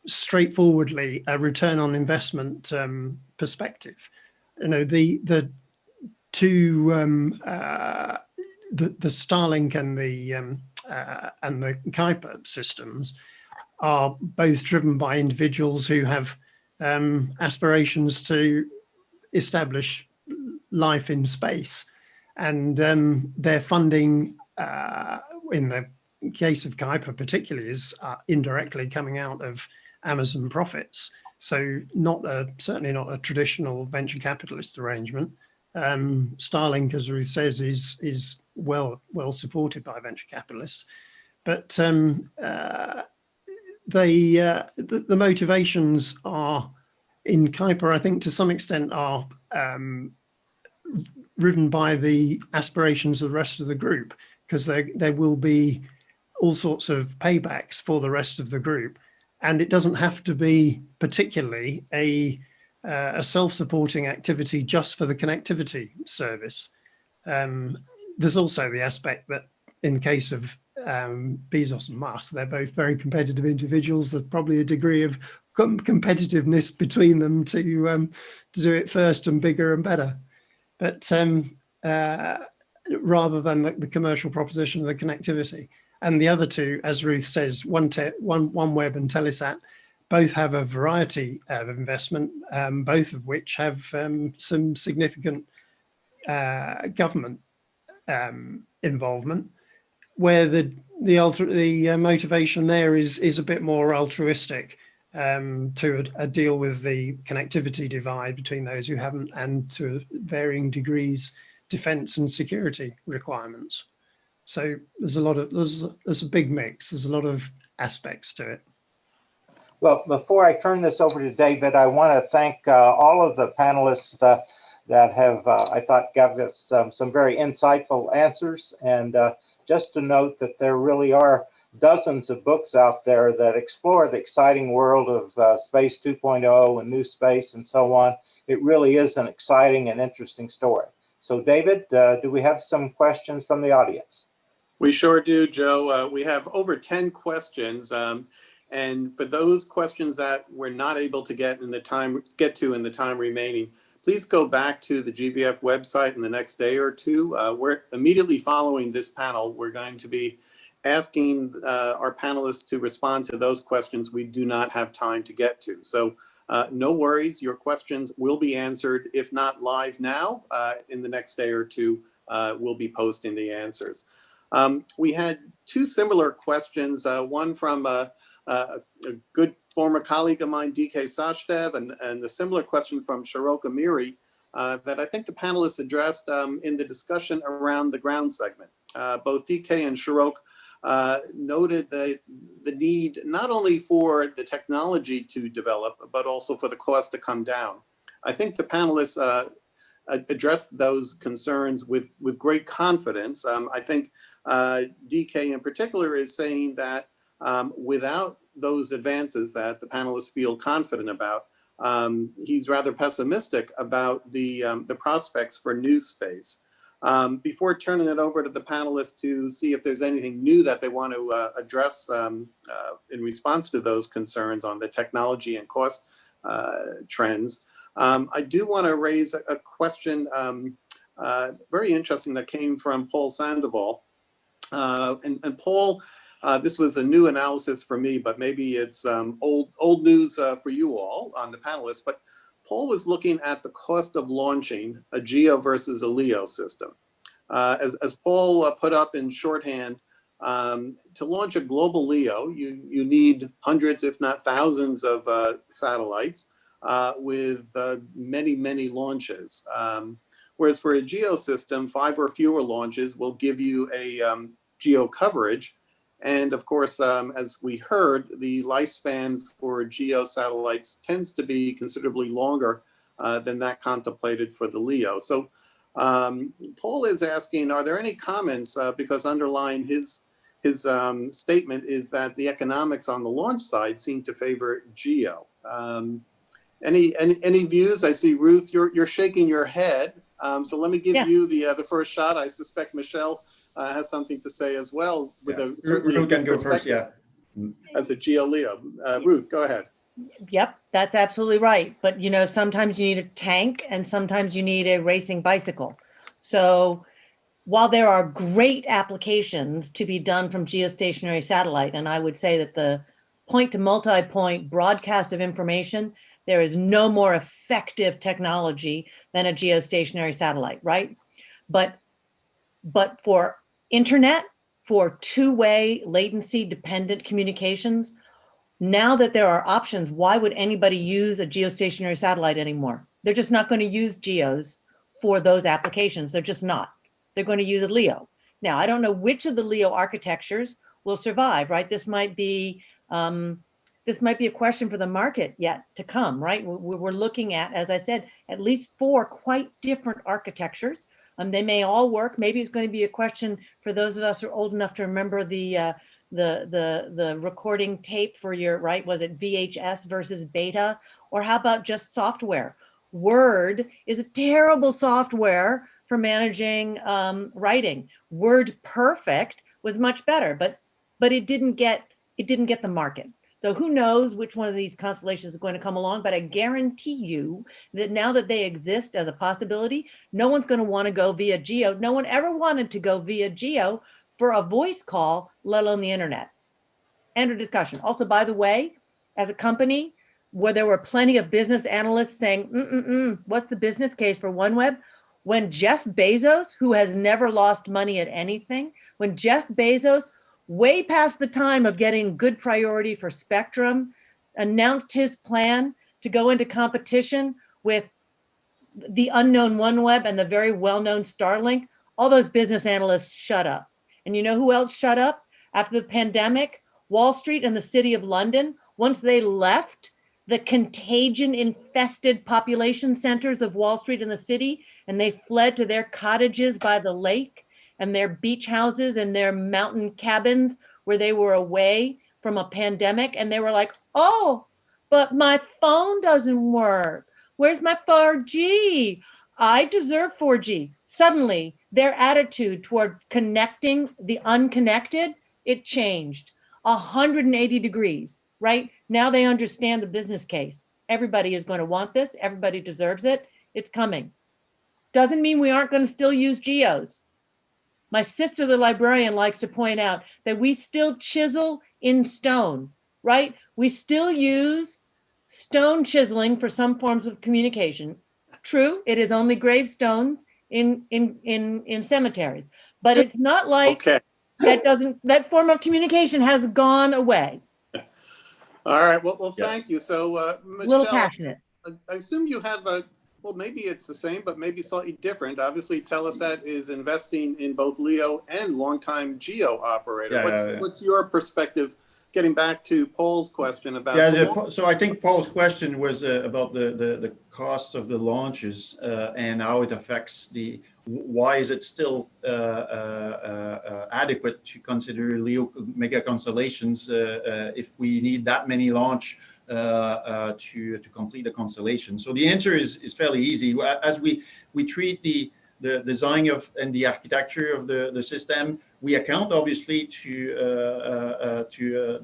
straightforwardly a return on investment perspective. You know, the two the Starlink and the Kuiper systems are both driven by individuals who have aspirations to establish life in space, and their funding in the case of Kuiper particularly is indirectly coming out of Amazon profits. So certainly not a traditional venture capitalist arrangement. Starlink, as Ruth says, is well supported by venture capitalists, but the motivations are in Kuiper, I think, to some extent, are ridden by the aspirations of the rest of the group, because there will be all sorts of paybacks for the rest of the group, and it doesn't have to be particularly a self-supporting activity just for the connectivity service. There's also the aspect that in the case of Bezos and Musk, they're both very competitive individuals. There's probably a degree of competitiveness between them to do it first and bigger and better. But rather than the commercial proposition of the connectivity. And the other two, as Ruth says, OneWeb and Telesat, both have a variety of investment, both of which have some significant government involvement, where the motivation there is a bit more altruistic, to deal with the connectivity divide between those who haven't, and to varying degrees defense and security requirements. So there's a big mix. There's a lot of aspects to it. Well, before I turn this over to David, I want to thank all of the panelists that have, I thought, gave us some very insightful answers. And just to note that there really are dozens of books out there that explore the exciting world of Space 2.0 and NewSpace and so on. it really is an exciting and interesting story. So David, do we have some questions from the audience? We sure do, Joe. We have over 10 questions. And for those questions that we're not able to get to in the time remaining, please go back to the GVF website in the next day or two. We're immediately following this panel. We're going to be asking our panelists to respond to those questions we do not have time to get to. So no worries, your questions will be answered. If not live now, in the next day or two, we'll be posting the answers. We had two similar questions, one from a good former colleague of mine, DK Sachdev, and the similar question from Shirok Amiri that I think the panelists addressed in the discussion around the ground segment. Both DK and Shirok noted the need not only for the technology to develop, but also for the cost to come down. I think the panelists addressed those concerns with great confidence. I think DK in particular is saying that without those advances that the panelists feel confident about, he's rather pessimistic about the prospects for NewSpace. Before turning it over to the panelists to see if there's anything new that they want to address in response to those concerns on the technology and cost trends, I do want to raise a question very interesting that came from Paul Sandoval. And Paul, this was a new analysis for me, but maybe it's old news for you all on the panelists. But Paul was looking at the cost of launching a GEO versus a LEO system. As Paul put up in shorthand, to launch a global LEO, you need hundreds, if not thousands, of satellites with many launches. Whereas for a GEO system, 5 or fewer launches will give you a GEO coverage. And of course, as we heard, the lifespan for GEO satellites tends to be considerably longer than that contemplated for the LEO. So Paul is asking, are there any comments, because underlying his statement is that the economics on the launch side seem to favor GEO. Any views? I see Ruth, you're shaking your head. So let me give you the first shot. I suspect Michelle has something to say as well. Ruth can go first, yeah. As a GEO LEO. Ruth, go ahead. Yep, that's absolutely right. But you know, sometimes you need a tank and sometimes you need a racing bicycle. So while there are great applications to be done from geostationary satellite, and I would say that the point to multi-point broadcast of information, there is no more effective technology than a geostationary satellite, right? But for internet, for two-way latency dependent communications, now that there are options, why would anybody use a geostationary satellite anymore? They're just not going to use GEOs for those applications. They're just not. They're going to use a LEO. Now, I don't know which of the LEO architectures will survive, right? This might be a question for the market yet to come, right? We're looking at, as I said, at least 4 quite different architectures. They may all work. Maybe it's going to be a question for those of us who are old enough to remember the recording tape for your, right? Was it VHS versus beta? Or how about just software? Word is a terrible software for managing writing. Word Perfect was much better, but it didn't get the market. So who knows which one of these constellations is going to come along, but I guarantee you that now that they exist as a possibility, no one's going to want to go via GEO. No one ever wanted to go via GEO for a voice call, let alone the internet. End of discussion. Also, by the way, as a company where there were plenty of business analysts saying, what's the business case for OneWeb? When Jeff Bezos, who has never lost money at anything, when Jeff Bezos, way past the time of getting good priority for spectrum, announced his plan to go into competition with the unknown OneWeb and the very well-known Starlink, all those business analysts shut up. And you know who else shut up? After the pandemic, Wall Street and the City of London, once they left the contagion-infested population centers of Wall Street and the city, and they fled to their cottages by the lake and their beach houses and their mountain cabins where they were away from a pandemic. And they were like, oh, but my phone doesn't work. Where's my 4G? I deserve 4G. Suddenly, their attitude toward connecting the unconnected, it changed 180 degrees, right? Now they understand the business case. Everybody is going to want this. Everybody deserves it. It's coming. Doesn't mean we aren't going to still use geos. My sister, the librarian, likes to point out that we still chisel in stone, right? We still use stone chiseling for some forms of communication. True, it is only gravestones in cemeteries, but it's not like Okay. that form of communication has gone away. All right. Well, Yeah. thank you. So, A little Michelle, passionate. I assume you have well, maybe it's the same, but maybe slightly different. Obviously, Telesat is investing in both LEO and longtime GEO operator. Yeah. What's your perspective? Getting back to Paul's question about So I think Paul's question was about the costs of the launches and how it affects why is it still adequate to consider LEO mega constellations if we need that many launch to complete the constellation. So the answer is fairly easy. As we treat the design of and the architecture of the system, we account obviously to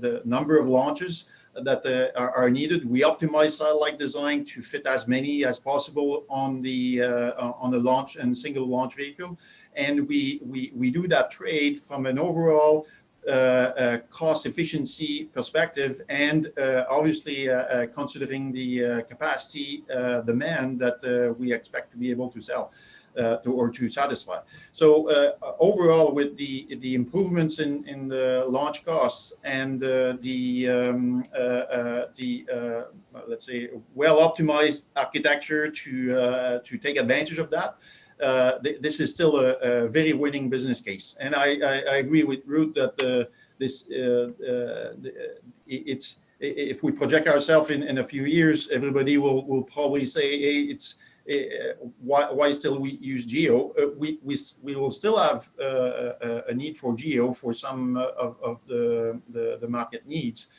the number of launches that are needed. We optimize satellite design to fit as many as possible on the launch and single launch vehicle, and we do that trade from an overall cost efficiency perspective, and obviously considering the capacity demand that we expect to be able to sell to satisfy. So overall, with the improvements in the launch costs and let's say well optimized architecture to take advantage of that, this is still a very winning business case. And I agree with Ruth that it's if we project ourselves in a few years, everybody will probably say, hey, it's why still we use GEO? We will still have a need for GEO for some of the market needs.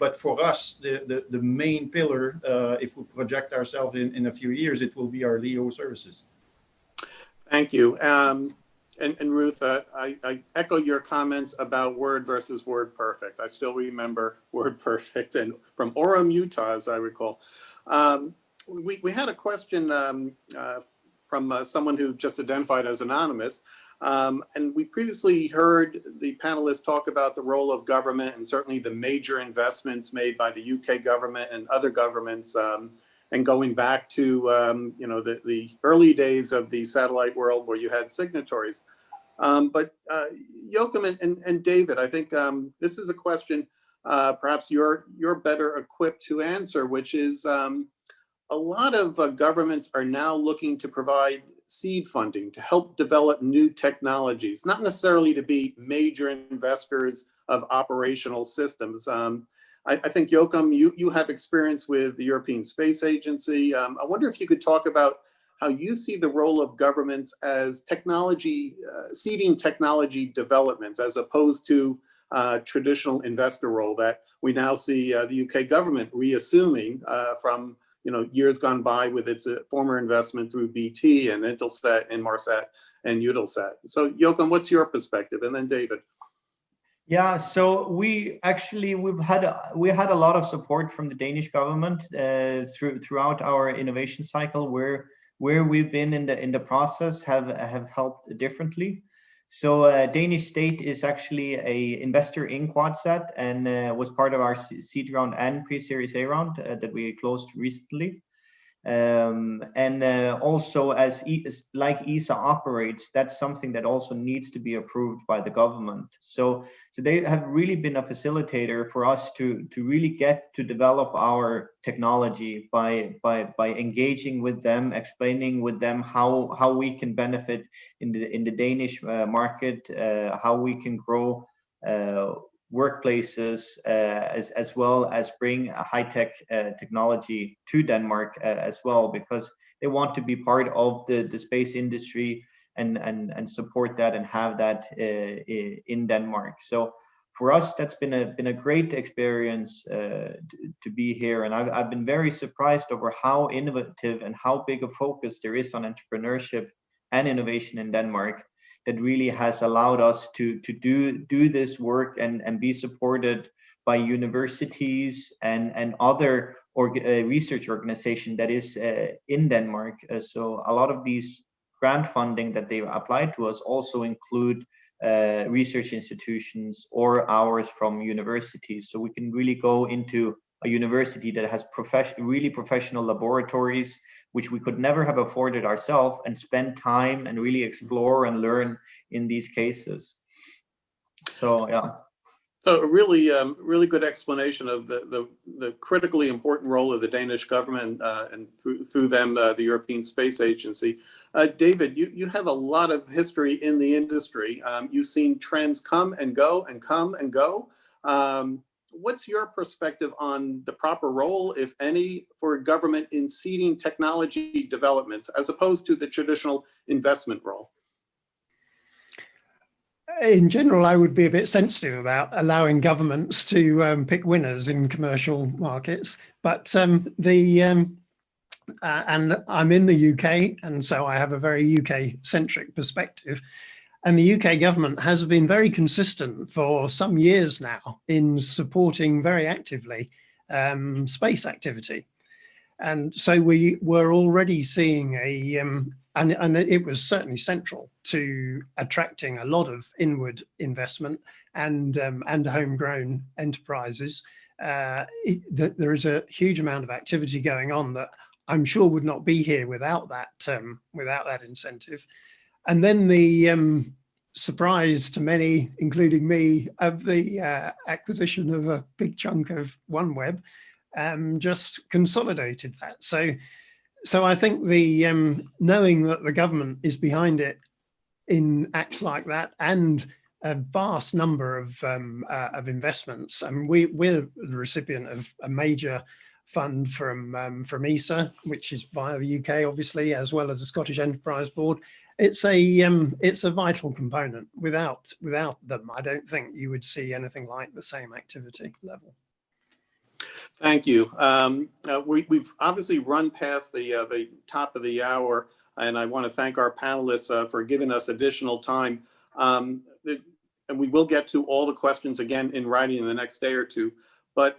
But for us, the main pillar, if we project ourselves in a few years, it will be our LEO services. Thank you. And Ruth, I echo your comments about word versus word perfect. I still remember word perfect, and from Orem, Utah, as I recall. We had a question from someone who just identified as anonymous. And we previously heard the panelists talk about the role of government and certainly the major investments made by the UK government and other governments, and going back to the early days of the satellite world where you had signatories. But Joachim and David, I think this is a question perhaps you're better equipped to answer, which is a lot of governments are now looking to provide seed funding to help develop new technologies, not necessarily to be major investors of operational systems. I think, Joachim, you have experience with the European Space Agency. I wonder if you could talk about how you see the role of governments as technology, seeding technology developments, as opposed to traditional investor role that we now see the UK government reassuming from years gone by with its former investment through BT and Intelsat, Inmarsat, and Eutelsat. So Joachim, what's your perspective? And then David. Yeah, so we had a lot of support from the Danish government throughout our innovation cycle, where we've been in the process have helped differently. So Danish state is actually a investor in QuadSat and was part of our seed round and pre-series A round that we closed recently. Also, like ESA operates, that's something that also needs to be approved by the government. So they have really been a facilitator for us to really get to develop our technology by engaging with them, explaining with them how we can benefit in the Danish market, how we can grow workplaces, as well as bring a high-tech technology to Denmark as well, because they want to be part of the space industry and support that and have that in Denmark. So for us, that's been a great experience to be here, and I've been very surprised over how innovative and how big a focus there is on entrepreneurship and innovation in Denmark. That really has allowed us to do this work and be supported by universities and other research organization that is in Denmark. So a lot of these grant funding that they've applied to us also include research institutions or ours from universities. So we can really go into a university that has really professional laboratories, which we could never have afforded ourselves, and spend time and really explore and learn in these cases. So yeah. So a really, really good explanation of the critically important role of the Danish government and through them, the European Space Agency. David, you have a lot of history in the industry. You've seen trends come and go and come and go. What's your perspective on the proper role, if any, for government in seeding technology developments as opposed to the traditional investment role? In general, I would be a bit sensitive about allowing governments to pick winners in commercial markets. But and I'm in the UK, and so I have a very UK-centric perspective. And the UK government has been very consistent for some years now in supporting very actively space activity. And so we were already seeing and it was certainly central to attracting a lot of inward investment and homegrown enterprises. There is a huge amount of activity going on that I'm sure would not be here without that incentive. And then the surprise to many, including me, of the acquisition of a big chunk of OneWeb just consolidated that. So I think the knowing that the government is behind it in acts like that, and a vast number of investments. And we're the recipient of a major fund from ESA, which is via the UK, obviously, as well as the Scottish Enterprise Board. It's a vital component. Without them, I don't think you would see anything like the same activity level. Thank you. We've obviously run past the top of the hour, and I want to thank our panelists for giving us additional time. And we will get to all the questions again in writing in the next day or two. But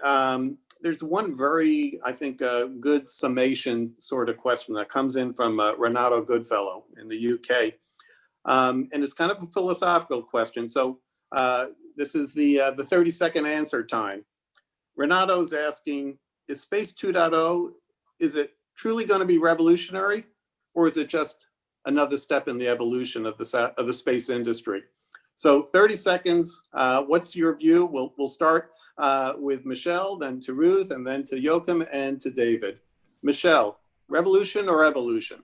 there's one very, I think, good summation sort of question that comes in from Renato Goodfellow in the UK. And it's kind of a philosophical question. So this is the 30-second answer time. Renato's asking, is Space 2.0, is it truly going to be revolutionary, or is it just another step in the evolution of the space industry? So 30 seconds, what's your view? We'll start with Michelle, then to Ruth, and then to Joachim and to David. Michelle, revolution or evolution?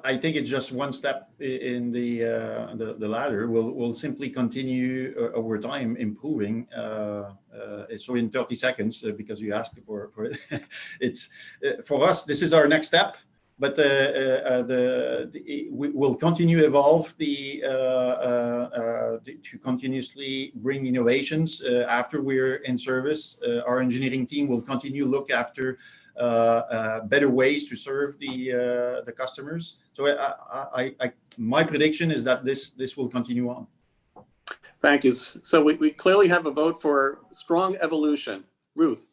I think it's just one step in the ladder. We'll simply continue over time improving. So in 30 seconds, because you asked for it, it's for us. This is our next step, but we will continue to evolve to continuously bring innovations after we're in service. Our engineering team will continue to look after better ways to serve the customers. So my prediction is that this will continue on. Thank you. So we clearly have a vote for strong evolution. Ruth?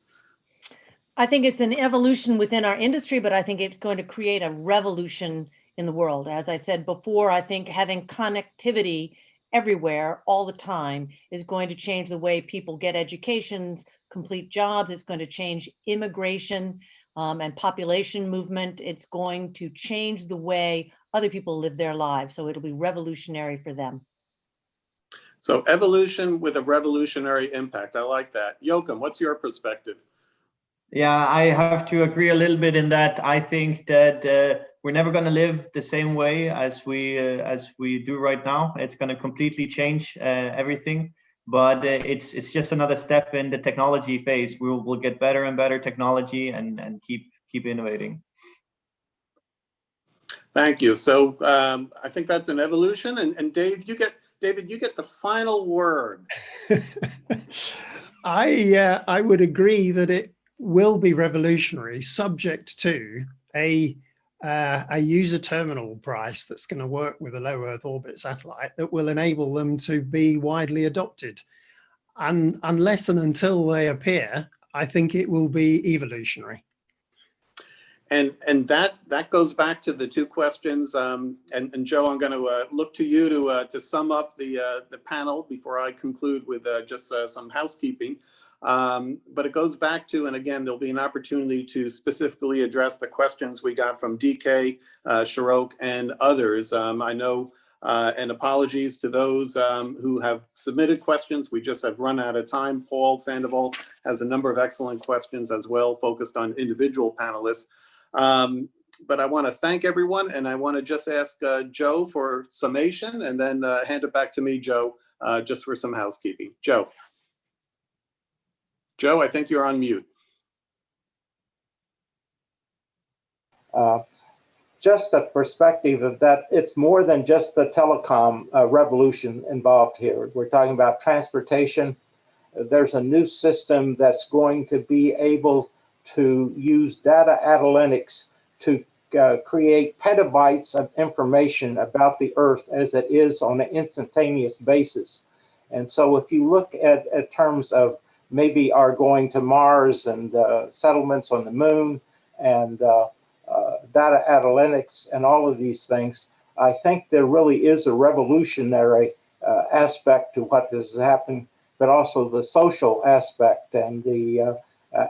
I think it's an evolution within our industry, but I think it's going to create a revolution in the world. As I said before, I think having connectivity everywhere all the time is going to change the way people get educations, complete jobs. It's going to change immigration and population movement. It's going to change the way other people live their lives. So it'll be revolutionary for them. So evolution with a revolutionary impact. I like that. Joachim, what's your perspective? Yeah, I have to agree a little bit in that. I think that we're never going to live the same way as we do right now. It's going to completely change everything. But it's just another step in the technology phase. We'll get better and better technology and keep innovating. Thank you. So I think that's an evolution. And Dave, you get David, you get the final word. I would agree that it will be revolutionary, subject to a user terminal price that's going to work with a low Earth orbit satellite that will enable them to be widely adopted. And unless and until they appear, I think it will be evolutionary. And that goes back to the two questions. And Joe, I'm going to look to you to sum up the panel before I conclude with just some housekeeping. But it goes back to, and again, there'll be an opportunity to specifically address the questions we got from DK, Shirok, and others. I know, and apologies to those who have submitted questions. We just have run out of time. Paul Sandoval has a number of excellent questions as well, focused on individual panelists. But I want to thank everyone, and I want to just ask Joe for summation, and then hand it back to me, Joe, just for some housekeeping. Joe, I think you're on mute. Just a perspective of that, it's more than just the telecom revolution involved here. We're talking about transportation. There's a new system that's going to be able to use data analytics to create petabytes of information about the Earth as it is on an instantaneous basis. And so if you look at terms of maybe our going to Mars and settlements on the moon and data analytics and all of these things, I think there really is a revolutionary aspect to what has happened, but also the social aspect and the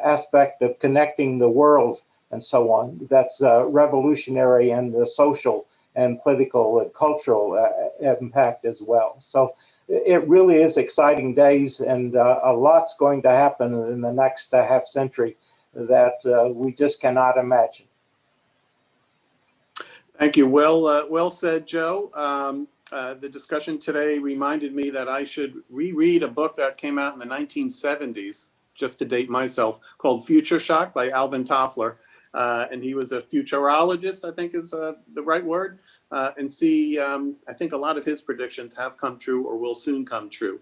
aspect of connecting the world and so on. That's revolutionary in the social and political and cultural impact as well. So it really is exciting days, and a lot's going to happen in the next half century that we just cannot imagine. Thank you. Well said, Joe. The discussion today reminded me that I should reread a book that came out in the 1970s, just to date myself, called Future Shock by Alvin Toffler. And he was a futurologist, I think is the right word. And see, I think a lot of his predictions have come true or will soon come true.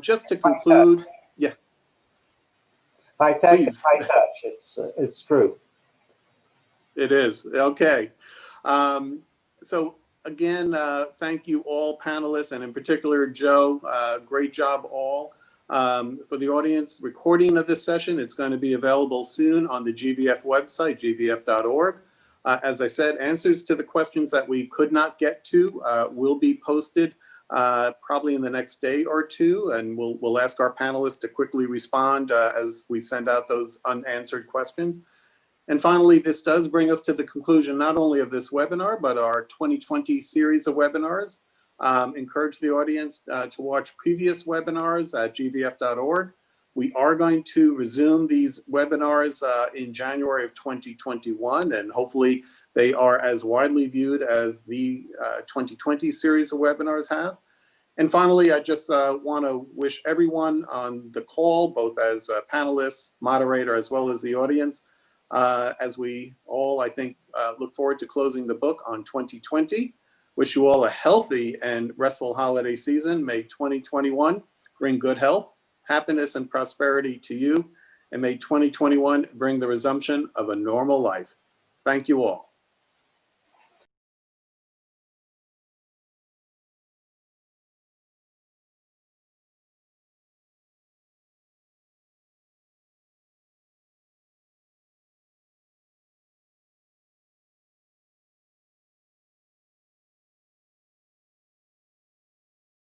Just to conclude, yeah. High tech, Please. high touch, it's true. It is, okay. So again, thank you all panelists, and in particular, Joe, great job all. For the audience, recording of this session, it's going to be available soon on the GVF website, gvf.org. As I said, answers to the questions that we could not get to will be posted probably in the next day or two, and we'll ask our panelists to quickly respond as we send out those unanswered questions. And finally, this does bring us to the conclusion not only of this webinar, but our 2020 series of webinars. Encourage the audience to watch previous webinars at gvf.org. We are going to resume these webinars in January of 2021, and hopefully they are as widely viewed as the 2020 series of webinars have. And finally, I just want to wish everyone on the call, both as panelists, moderator, as well as the audience, as we all, I think, look forward to closing the book on 2020. Wish you all a healthy and restful holiday season. May 2021 bring good health, happiness, and prosperity to you. And may 2021 bring the resumption of a normal life. Thank you all.